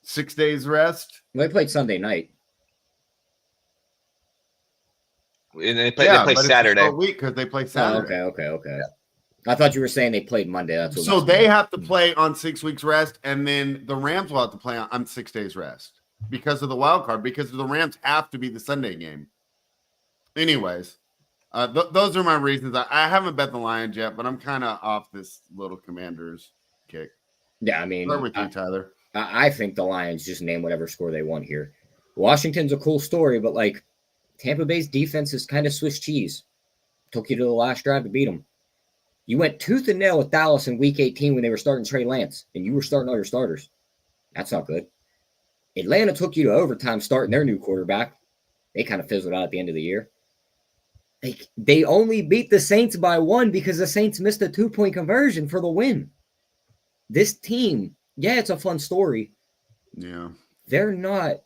6 days rest? They played Sunday night. And they play Saturday. It's a short week because they play Saturday. Oh, okay. I thought you were saying they played Monday. That's what so they have to play on 6 weeks rest, and then the Rams will have to play on 6 days rest because of the wild card, because the Rams have to be the Sunday game. Anyways, those are my reasons. I haven't bet the Lions yet, but I'm kind of off this little Commanders kick. Yeah, I mean, start with you, Tyler. I think the Lions just name whatever score they want here. Washington's a cool story, but like Tampa Bay's defense is kind of Swiss cheese. Took you to the last drive to beat them. You went tooth and nail with Dallas in Week 18 when they were starting Trey Lance, and you were starting all your starters. That's not good. Atlanta took you to overtime starting their new quarterback. They kind of fizzled out at the end of the year. They only beat the Saints by 1 because the Saints missed a 2-point conversion for the win. This team, yeah, it's a fun story. Yeah. They're not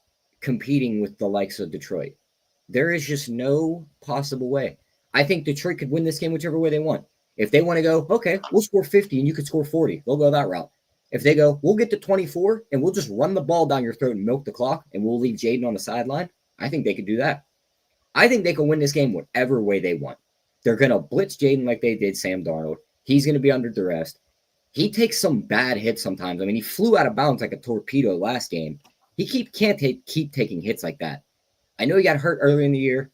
competing with the likes of Detroit. There is just no possible way. I think Detroit could win this game whichever way they want. If they want to go, okay, we'll score 50 and you could score 40. They'll go that route. If they go, we'll get to 24 and we'll just run the ball down your throat and milk the clock and we'll leave Jaden on the sideline, I think they could do that. I think they can win this game whatever way they want. They're going to blitz Jaden like they did Sam Darnold. He's going to be under duress. He takes some bad hits sometimes. I mean, he flew out of bounds like a torpedo last game. He can't keep taking hits like that. I know he got hurt early in the year.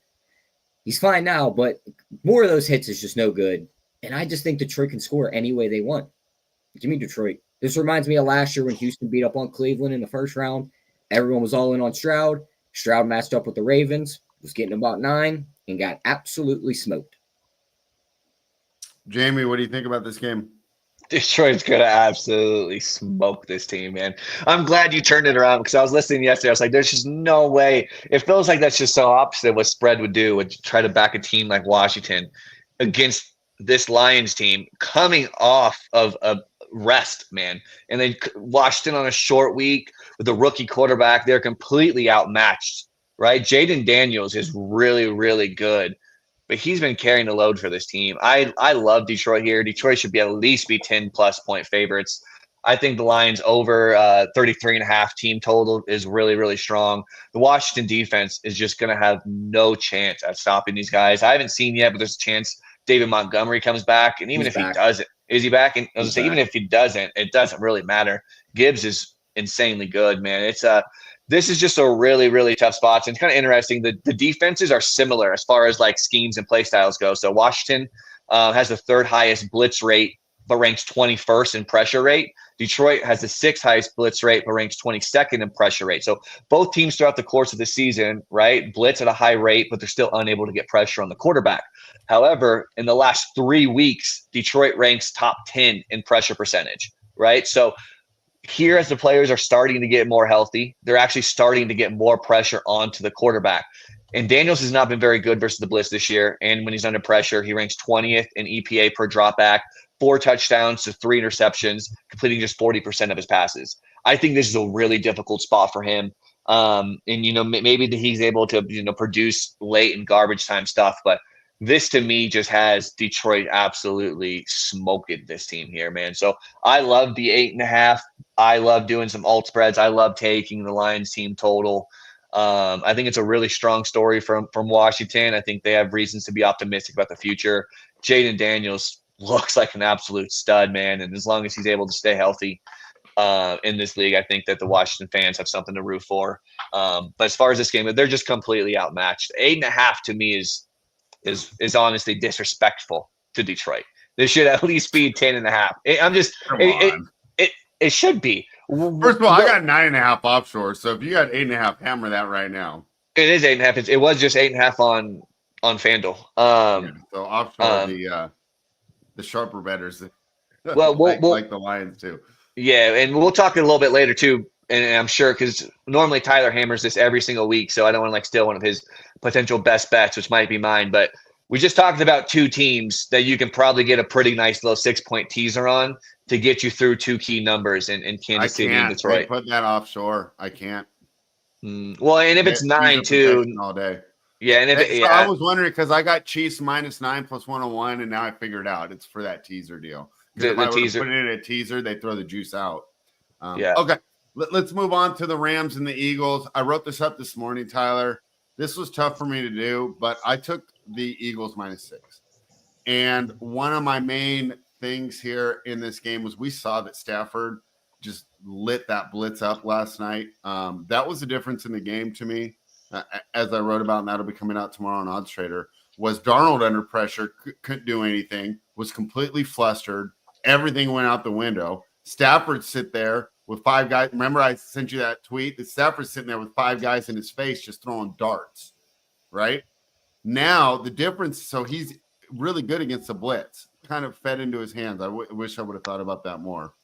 He's fine now, but more of those hits is just no good. And I just think Detroit can score any way they want. Give me Detroit. This reminds me of last year when Houston beat up on Cleveland in the first round. Everyone was all in on Stroud. Stroud matched up with the Ravens, was getting about 9, and got absolutely smoked. Jamie, what do you think about this game? Detroit's going to absolutely smoke this team, man. I'm glad you turned it around because I was listening yesterday. I was like, there's just no way. It feels like that's just so opposite of what Spread would do, would try to back a team like Washington against this Lions team coming off of a rest, man. And then Washington on a short week with a rookie quarterback, they're completely outmatched right? Jaden Daniels is really, really good, but he's been carrying the load for this team. I love Detroit here. Detroit should be at least be 10+ point favorites. I think the Lions over 33.5 team total is really, really strong. The Washington defense is just going to have no chance at stopping these guys. I haven't seen yet, but there's a chance David Montgomery comes back. And even He's if back. he doesn't, is he back? And I was He's going to say, even back. if he doesn't, it doesn't really matter. Gibbs is insanely good, man. This is just a really, really tough spot. And it's kind of interesting. The defenses are similar as far as like schemes and play styles go. So Washington has the third highest blitz rate, but ranks 21st in pressure rate. Detroit has the sixth highest blitz rate, but ranks 22nd in pressure rate. So both teams throughout the course of the season, right, blitz at a high rate, but they're still unable to get pressure on the quarterback. However, in the last 3 weeks, Detroit ranks top 10 in pressure percentage, right? So here, as the players are starting to get more healthy, they're actually starting to get more pressure onto the quarterback. And Daniels has not been very good versus the blitz this year. And when he's under pressure, he ranks 20th in EPA per dropback, 4 touchdowns to 3 interceptions, completing just 40% of his passes. I think this is a really difficult spot for him. And, maybe he's able to, produce late and garbage time stuff. But this, to me, just has Detroit absolutely smoking this team here, man. So I love the 8.5. I love doing some alt spreads. I love taking the Lions team total. I think it's a really strong story from Washington. I think they have reasons to be optimistic about the future. Jaden Daniels looks like an absolute stud, man. And as long as he's able to stay healthy in this league, I think that the Washington fans have something to root for. But as far as this game, they're just completely outmatched. 8.5 to me is honestly disrespectful to Detroit. This should at least be 10.5. It should be. First of all, I got 9.5 offshore. So if you got 8.5, hammer that right now. It is 8.5. It was just 8.5 on FanDuel. So offshore, the sharper bettors. Well, like the Lions too. Yeah, and we'll talk a little bit later too. And I'm sure because normally Tyler hammers this every single week, so I don't want to steal one of his potential best bets, which might be mine. But we just talked about 2 teams that you can probably get a pretty nice little 6-point teaser on to get you through 2 key numbers in Kansas City and Detroit. They put that offshore. I can't. Well, and if it's 9 too, all day. Yeah, and I was wondering because I got Chiefs -9 plus 101, and now I figured out it's for that teaser deal. If I teaser. Put it in a teaser, they throw the juice out. Okay. Let's move on to the Rams and the Eagles. I wrote this up this morning, Tyler. This was tough for me to do, but I took the Eagles -6. And one of my main things here in this game was we saw that Stafford just lit that blitz up last night. That was the difference in the game to me, as I wrote about, and that'll be coming out tomorrow on Odds Trader, was Darnold under pressure, couldn't do anything, was completely flustered. Everything went out the window. Stafford sit there with 5 guys. Remember I sent you that tweet? That Stafford's sitting there with 5 guys in his face just throwing darts, right? Now the difference, so he's really good against the blitz. Kind of fed into his hands. I wish I would have thought about that more.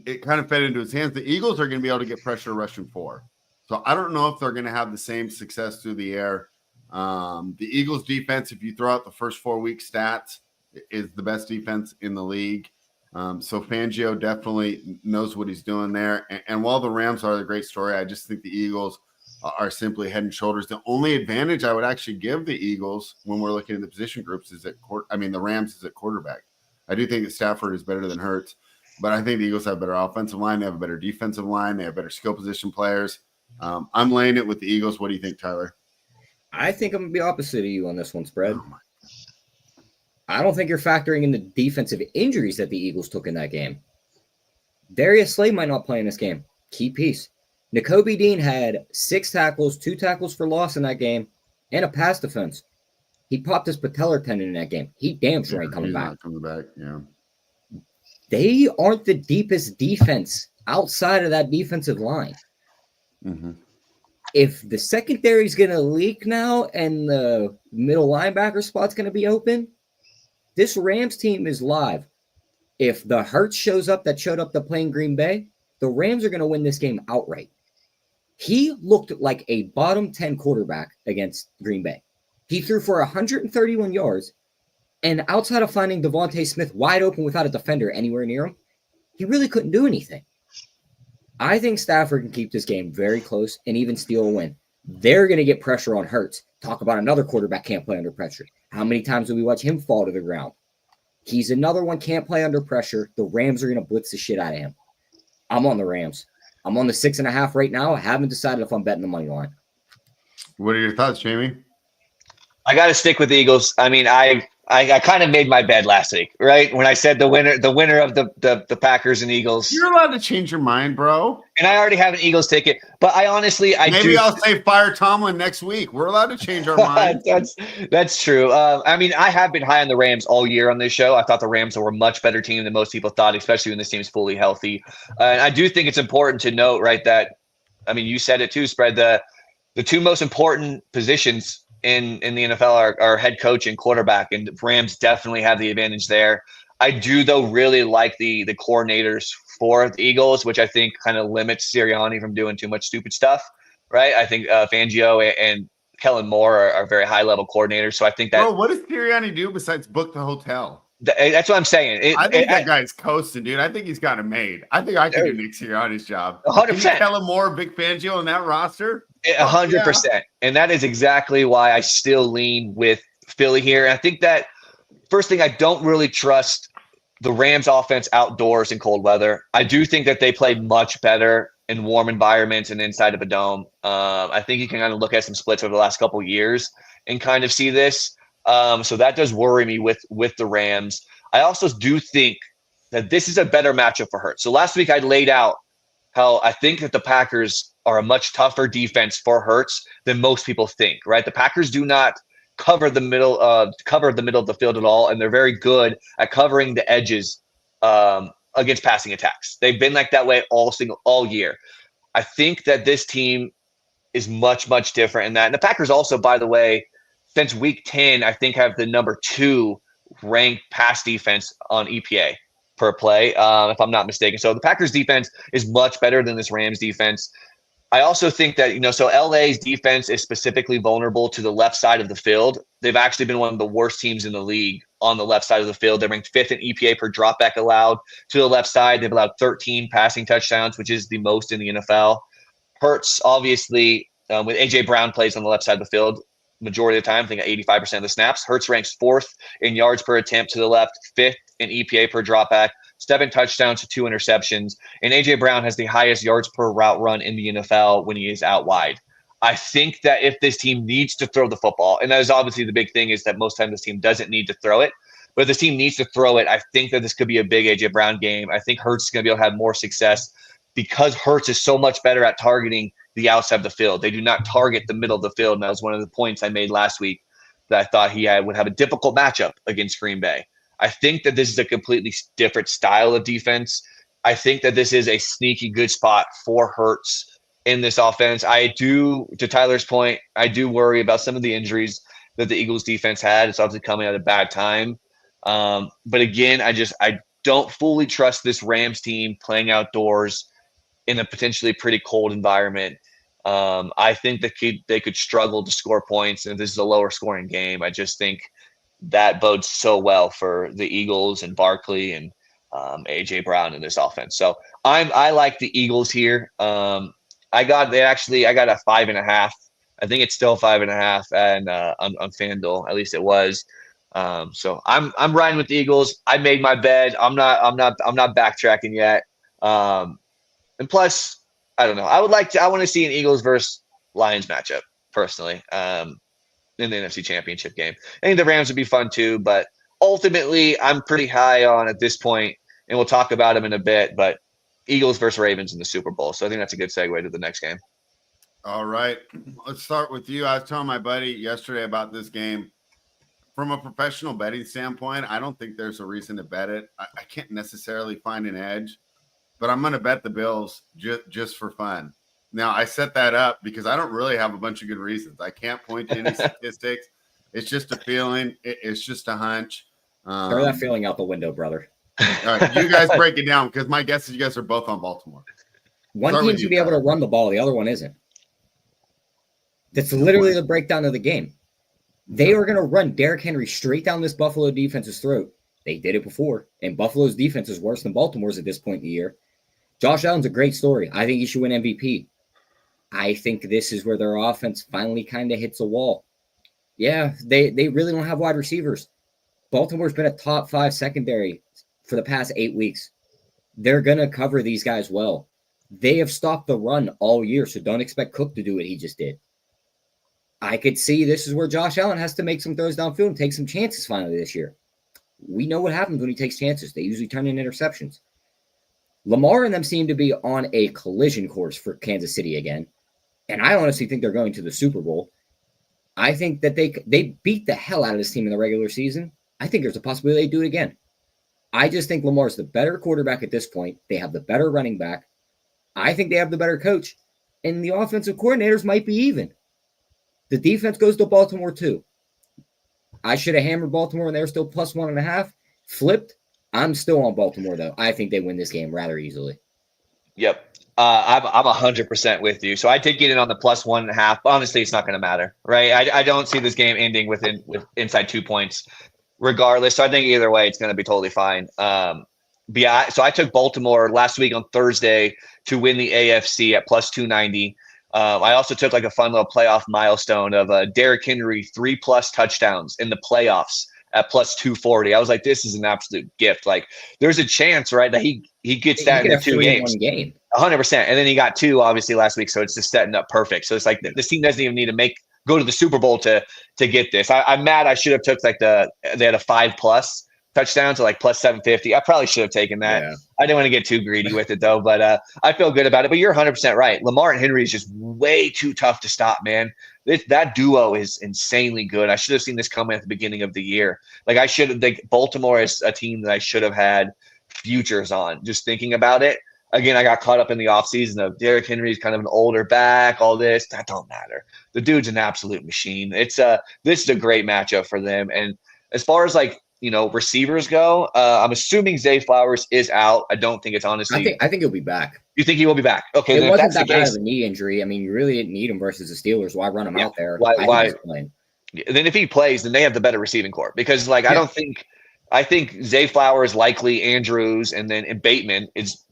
It kind of fed into his hands. The Eagles are going to be able to get pressure rushing 4. So I don't know if they're going to have the same success through the air. The Eagles defense, if you throw out the first 4-week stats, is the best defense in the league. So Fangio definitely knows what he's doing there. And while the Rams are the great story, I just think the Eagles are simply head and shoulders. The only advantage I would actually give the Eagles when we're looking at the position groups is the Rams is at quarterback. I do think that Stafford is better than Hurts, but I think the Eagles have a better offensive line. They have a better defensive line. They have better skill position players. I'm laying it with the Eagles. What do you think, Tyler? I think I'm going to be opposite of you on this one, spread. I don't think you're factoring in the defensive injuries that the Eagles took in that game. Darius Slay might not play in this game. Key piece. Nakobe Dean had 6 tackles, 2 tackles for loss in that game, and a pass defense. He popped his patellar tendon in that game. He damn sure ain't coming back. Yeah. They aren't the deepest defense outside of that defensive line. Mm-hmm. If the secondary is going to leak now and the middle linebacker spot's going to be open, this Rams team is live. If the Hurts shows up that showed up to playing Green Bay, the Rams are going to win this game outright. He looked like a bottom 10 quarterback against Green Bay. He threw for 131 yards, and outside of finding Devontae Smith wide open without a defender anywhere near him, he really couldn't do anything. I think Stafford can keep this game very close and even steal a win. They're going to get pressure on Hurts. Talk about another quarterback can't play under pressure. How many times do we watch him fall to the ground? He's another one can't play under pressure. The Rams are going to blitz the shit out of him. I'm on the Rams. I'm on the 6.5 right now. I haven't decided if I'm betting the money line. What are your thoughts, Jamie? I got to stick with the Eagles. I mean, I kind of made my bed last week, right? When I said the winner of the Packers and Eagles. You're allowed to change your mind, bro. And I already have an Eagles ticket, but Maybe I'll say fire Tomlin next week. We're allowed to change our mind. That's true. I mean, I have been high on the Rams all year on this show. I thought the Rams were a much better team than most people thought, especially when this team's fully healthy. And I do think it's important to note, right, that, I mean, you said it too, Spread, the two most important positions in the NFL are head coach and quarterback, and the Rams definitely have the advantage there. I do, though, really like the coordinators for the Eagles, which I think kind of limits Sirianni from doing too much stupid stuff, right? I think Fangio and Kellen Moore are very high-level coordinators, so I think that— Bro, what does Sirianni do besides book the hotel? That's what I'm saying. I think that guy's coasting, dude. I think he's got it made. I think I could do Nick Sirianni's job. 100%. Kellen Moore, Big Fangio on that roster? 100%. Yeah. And that is exactly why I still lean with Philly here. And I think that, first thing, I don't really trust the Rams offense outdoors in cold weather. I do think that they play much better in warm environments and inside of a dome. I think you can kind of look at some splits over the last couple of years and kind of see this. So that does worry me with the Rams. I also do think that this is a better matchup for Hurts. So last week I laid out how I think that the Packers are a much tougher defense for Hurts than most people think, right? The Packers do not cover the middle of the field at all, and they're very good at covering the edges against passing attacks. They've been like that way all year. I think that this team is much, much different in that. And the Packers also, by the way, since week 10, I think have the number 2 ranked pass defense on EPA per play, if I'm not mistaken. So the Packers defense is much better than this Rams defense. I also think that, so LA's defense is specifically vulnerable to the left side of the field. They've actually been one of the worst teams in the league on the left side of the field. They're ranked 5th in EPA per dropback allowed to the left side. They've allowed 13 passing touchdowns, which is the most in the NFL. Hurts, obviously, with A.J. Brown plays on the left side of the field majority of the time, I think 85% of the snaps. Hurts ranks 4th in yards per attempt to the left, 5th in EPA per dropback, 7 touchdowns to 2 interceptions. And A.J. Brown has the highest yards per route run in the NFL when he is out wide. I think that if this team needs to throw the football, and that is obviously the big thing, is that most times this team doesn't need to throw it, but if this team needs to throw it, I think that this could be a big A.J. Brown game. I think Hurts is going to be able to have more success because Hurts is so much better at targeting the outside of the field. They do not target the middle of the field, and that was one of the points I made last week, that I thought he would have a difficult matchup against Green Bay. I think that this is a completely different style of defense. I think that this is a sneaky good spot for Hurts in this offense. To Tyler's point, I do worry about some of the injuries that the Eagles defense had. It's obviously coming at a bad time. But again, I don't fully trust this Rams team playing outdoors in a potentially pretty cold environment. I think that they could struggle to score points, and if this is a lower scoring game, I just think that bodes so well for the Eagles and Barkley and A.J. Brown in this offense. So I like the Eagles here. I got a 5.5. I think it's still 5.5, and on FanDuel, at least it was. So I'm riding with the Eagles. I made my bed. I'm not backtracking yet. And plus, I don't know. I want to see an Eagles versus Lions matchup personally. In the NFC Championship game. I think the Rams would be fun too, but ultimately I'm pretty high on at this point, and we'll talk about them in a bit, but Eagles versus Ravens in the Super Bowl. So I think that's a good segue to the next game. All right. Let's start with you. I was telling my buddy yesterday about this game. From a professional betting standpoint, I don't think there's a reason to bet it. I can't necessarily find an edge, but I'm going to bet the Bills just for fun. Now, I set that up because I don't really have a bunch of good reasons. I can't point to any statistics. It's just a feeling. It's just a hunch. Throw that feeling out the window, brother. All right, you guys break it down, because my guess is you guys are both on Baltimore. One team should be able to run the ball. The other one isn't. That's literally the breakdown of the game. They are going to run Derrick Henry straight down this Buffalo defense's throat. They did it before, and Buffalo's defense is worse than Baltimore's at this point in the year. Josh Allen's a great story. I think he should win MVP. I think this is where their offense finally kind of hits a wall. Yeah, they really don't have wide receivers. Baltimore's been a top 5 secondary for the past 8 weeks. They're going to cover these guys well. They have stopped the run all year, so don't expect Cook to do what he just did. I could see this is where Josh Allen has to make some throws downfield and take some chances finally this year. We know what happens when he takes chances. They usually turn in interceptions. Lamar and them seem to be on a collision course for Kansas City again. And I honestly think they're going to the Super Bowl. I think that they beat the hell out of this team in the regular season. I think there's a possibility they do it again. I just think Lamar's the better quarterback at this point. They have the better running back. I think they have the better coach. And the offensive coordinators might be even. The defense goes to Baltimore too. I should have hammered Baltimore when they were still plus 1.5. Flipped. I'm still on Baltimore though. I think they win this game rather easily. Yep. I'm 100% with you. So I did get in on the plus 1.5. Honestly, it's not going to matter, right? I don't see this game ending with inside 2 points, regardless. So I think either way, it's going to be totally fine. But yeah, so I took Baltimore last week on Thursday to win the AFC at plus 290. I also took like a fun little playoff milestone of Derrick Henry 3+ touchdowns in the playoffs at plus 240. I was like, this is an absolute gift. Like, there's a chance, right, that he gets that in the 2 games. 100%. And then he got 2 obviously last week, so it's just setting up perfect. So it's like this team doesn't even need to go to the Super Bowl to get this. I'm mad. I should have took like they had a 5+ touchdown to like plus 750. I probably should have taken that. Yeah. I didn't want to get too greedy with it though, but I feel good about it. But you're 100% right. Lamar and Henry is just way too tough to stop, man. That duo is insanely good. I should have seen this coming at the beginning of the year. Like I should have. Like Baltimore is a team that I should have had futures on. Just thinking about it. Again, I got caught up in the offseason of Derrick Henry's kind of an older back, all this. That don't matter. The dude's an absolute machine. This is a great matchup for them. And as far as like, receivers go, I'm assuming Zay Flowers is out. I don't think it's honestly. I think he'll be back. You think he will be back? Okay, it wasn't that bad of a knee injury. I mean, you really didn't need him versus the Steelers. Why run him out there? Why? Then if he plays, then they have the better receiving corps because, like, yeah. I think Zay Flowers, likely Andrews, and Bateman is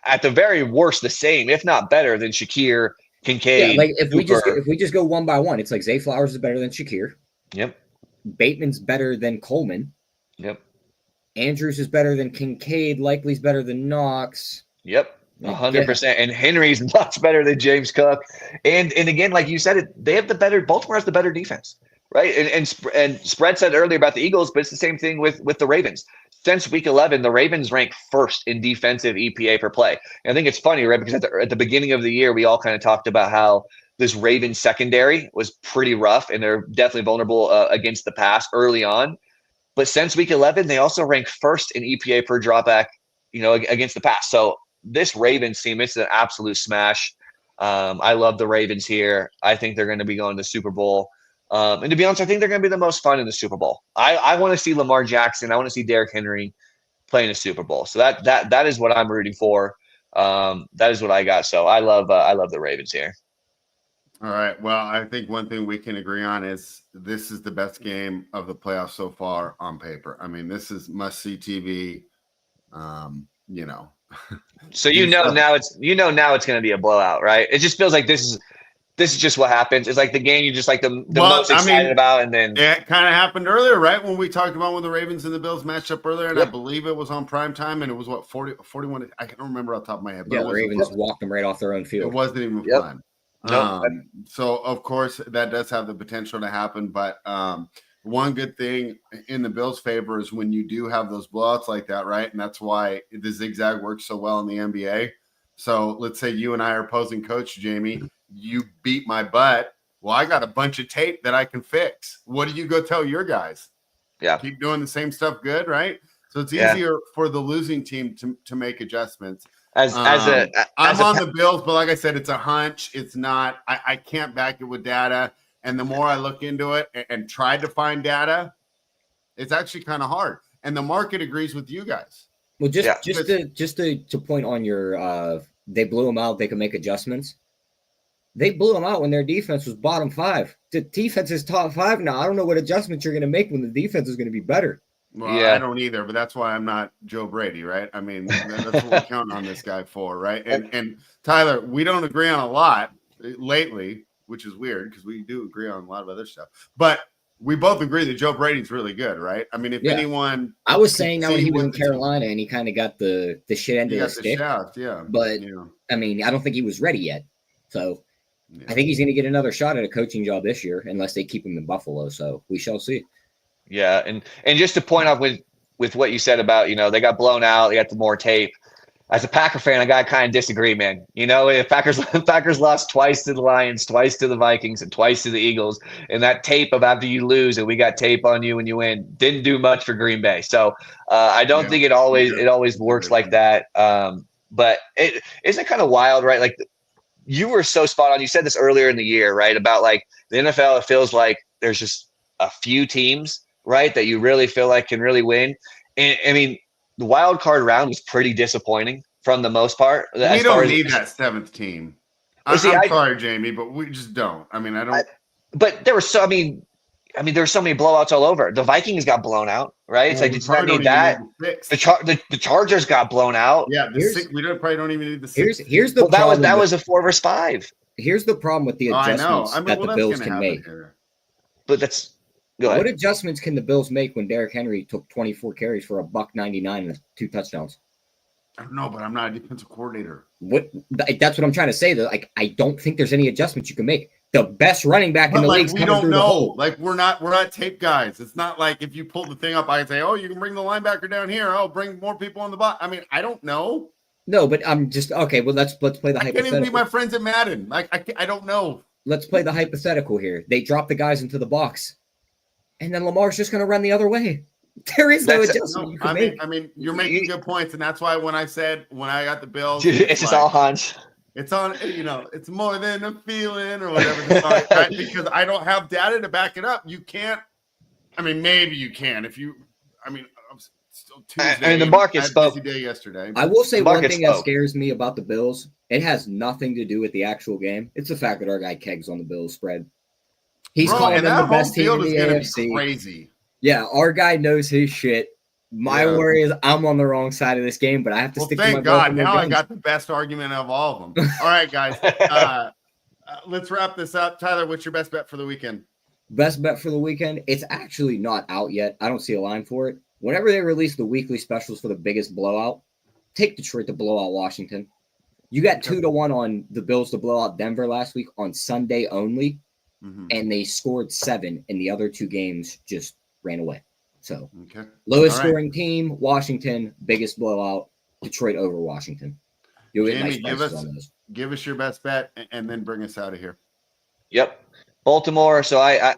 at the very worst the same, if not better than Shakir, Kincaid. Yeah, like if we just go one by one, it's like Zay Flowers is better than Shakir. Yep. Bateman's better than Coleman. Yep. Andrews is better than Kincaid. Likely's better than Knox. Yep. 100%. And Henry's much better than James Cook. And again, like you said, Baltimore has the better defense, right? And Spread said earlier about the Eagles, but it's the same thing with the Ravens. Since week 11, the Ravens rank first in defensive EPA per play. And I think it's funny, right? Because at the beginning of the year, we all kind of talked about how this Ravens secondary was pretty rough, and they're definitely vulnerable against the pass early on. But since week 11, they also rank first in EPA per dropback, against the pass. So this Ravens team, it's an absolute smash. I love the Ravens here. I think they're going to be going to the Super Bowl. And to be honest, I think they're going to be the most fun in the Super Bowl. I want to see Lamar Jackson. I want to see Derrick Henry playing a Super Bowl. So that is what I'm rooting for. That is what I got. So I love the Ravens here. All right. Well, I think one thing we can agree on is this is the best game of the playoffs so far on paper. I mean, this is must-see TV. So now it's going to be a blowout, right? It just feels like this is just what happens. It's like the game you're just like the most excited about, and then it kind of happened earlier, right? When we talked about when the Ravens and the Bills matched up earlier, and yep. I believe it was on prime time, and it was what 41. I can't remember off the top of my head. But the Ravens walked them right off their own field. It wasn't even yep. fun. No. So of course that does have the potential to happen, but one good thing in the Bills' favor is when you do have those blowouts like that, right? And that's why the zigzag works so well in the NBA. So let's say you and I are opposing coach, Jamie. You beat my butt. Well, I got a bunch of tape that I can fix. What do you go tell your guys? Yeah, keep doing the same stuff. Good, right? So it's easier for the losing team to make adjustments. I'm on the Bills, but like I said, it's a hunch. It's not. I can't back it with data. And the more I look into it and try to find data, it's actually kind of hard. And the market agrees with you guys. Well, just to point on your, they blew them out. They can make adjustments. They blew them out when their defense was bottom 5. The defense is top 5 now. I don't know what adjustments you're going to make when the defense is going to be better. Well, Yeah. I don't either, but that's why I'm not Joe Brady, right? I mean, that's what we count on this guy for, right? And Tyler, we don't agree on a lot lately, which is weird because we do agree on a lot of other stuff. But we both agree that Joe Brady's really good, right? I mean, if anyone, I was could saying that when see he was what in the team- Carolina and he kind of got the shit end he of the got the stick, shaft, yeah. but Yeah. I mean, I don't think he was ready yet. So Yeah. I think he's going to get another shot at a coaching job this year, unless they keep him in Buffalo. So we shall see. Yeah, and just to point out with what you said about, they got blown out, they got the more tape. As a Packer fan, I got to kind of disagree, man. If Packers lost twice to the Lions, twice to the Vikings, and twice to the Eagles, and that tape of after you lose and we got tape on you when you win didn't do much for Green Bay. So I don't think it always works like that. But it isn't kind of wild, right? Like you were so spot on. You said this earlier in the year, right? About like the NFL, it feels like there's just a few teams, right, that you really feel like can really win. And I mean, the wild card round was pretty disappointing from the most part. We don't need that seventh team. I'm sorry, Jamie, but we just don't. I mean, I don't. But there were so. I mean, there were so many blowouts all over. The Vikings got blown out, right? It's like it's not need that. The Chargers got blown out. Yeah, we probably don't even need the six. Here's the problem. That was a 4 versus 5. Here's the problem with the adjustments that the Bills can make. But that's. Go ahead. What adjustments can the Bills make when Derrick Henry took 24 carries for $199 and 2 touchdowns? I don't know, but I'm not a defensive coordinator. That's what I'm trying to say. Though, like, I don't think there's any adjustments you can make. The best running back in the league. We don't know. Like, we're not tape guys. It's not like if you pull the thing up, I can say, "Oh, you can bring the linebacker down here. Oh, bring more people on the box." I mean, I don't know. No, but I'm just okay. Well, let's play the hypothetical. I can't even beat my friends at Madden. Like, I don't know. Let's play the hypothetical here. They drop the guys into the box, and then Lamar's just going to run the other way. There is no adjustment you can make. I mean, you're making good points, and that's why when I got the Bills, it's just all hunch. It's on, it's more than a feeling or whatever the song, right? Because I don't have data to back it up. You can't. I mean, maybe you can if you. I mean, still Tuesday. And the market spoke. Busy day yesterday. I will say one thing that scares me about the Bills. It has nothing to do with the actual game. It's the fact that our guy Kegs on the Bills spread. He's calling them the best team in the AFC. Crazy. Yeah, our guy knows his shit. My worry is I'm on the wrong side of this game, but I have to stick to my thank God. Now I got the best argument of all of them. All right, guys. Let's wrap this up. Tyler, what's your best bet for the weekend? Best bet for the weekend? It's actually not out yet. I don't see a line for it. Whenever they release the weekly specials for the biggest blowout, take Detroit to blow out Washington. You got 2-1 on the Bills to blow out Denver last week on Sunday only, and they scored 7 in the other 2 games, just ran away. So, lowest scoring team, Washington, biggest blowout, Detroit over Washington. Jamie, give us your best bet and then bring us out of here. Yep. Baltimore. So I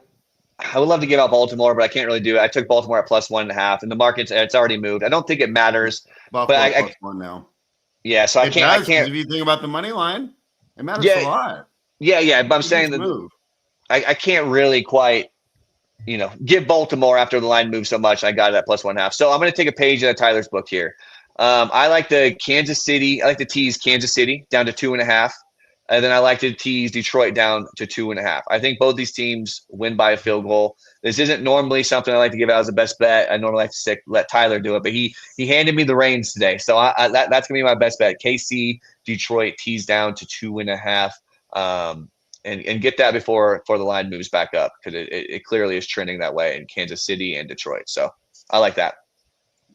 would love to give out Baltimore, but I can't really do it. I took Baltimore at +1.5, and the market's already moved. I don't think it matters. Buffalo but I +1 now. Yeah, so I can't. If you think about the money line, it matters a lot. Yeah. But I'm saying that I can't really quite. Give Baltimore after the line moves so much. I got it at +1.5. So I'm going to take a page out of Tyler's book here. I like the tease Kansas City down to 2.5. And then I like to tease Detroit down to 2.5. I think both these teams win by a field goal. This isn't normally something I like to give out as a best bet. I normally like to let Tyler do it, but he handed me the reins today. So that's going to be my best bet. KC, Detroit, tease down to 2.5. And get that before the line moves back up because it clearly is trending that way in Kansas City and Detroit. So I like that.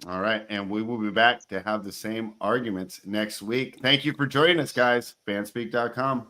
All right. And we will be back to have the same arguments next week. Thank you for joining us, guys. Fanspeak.com.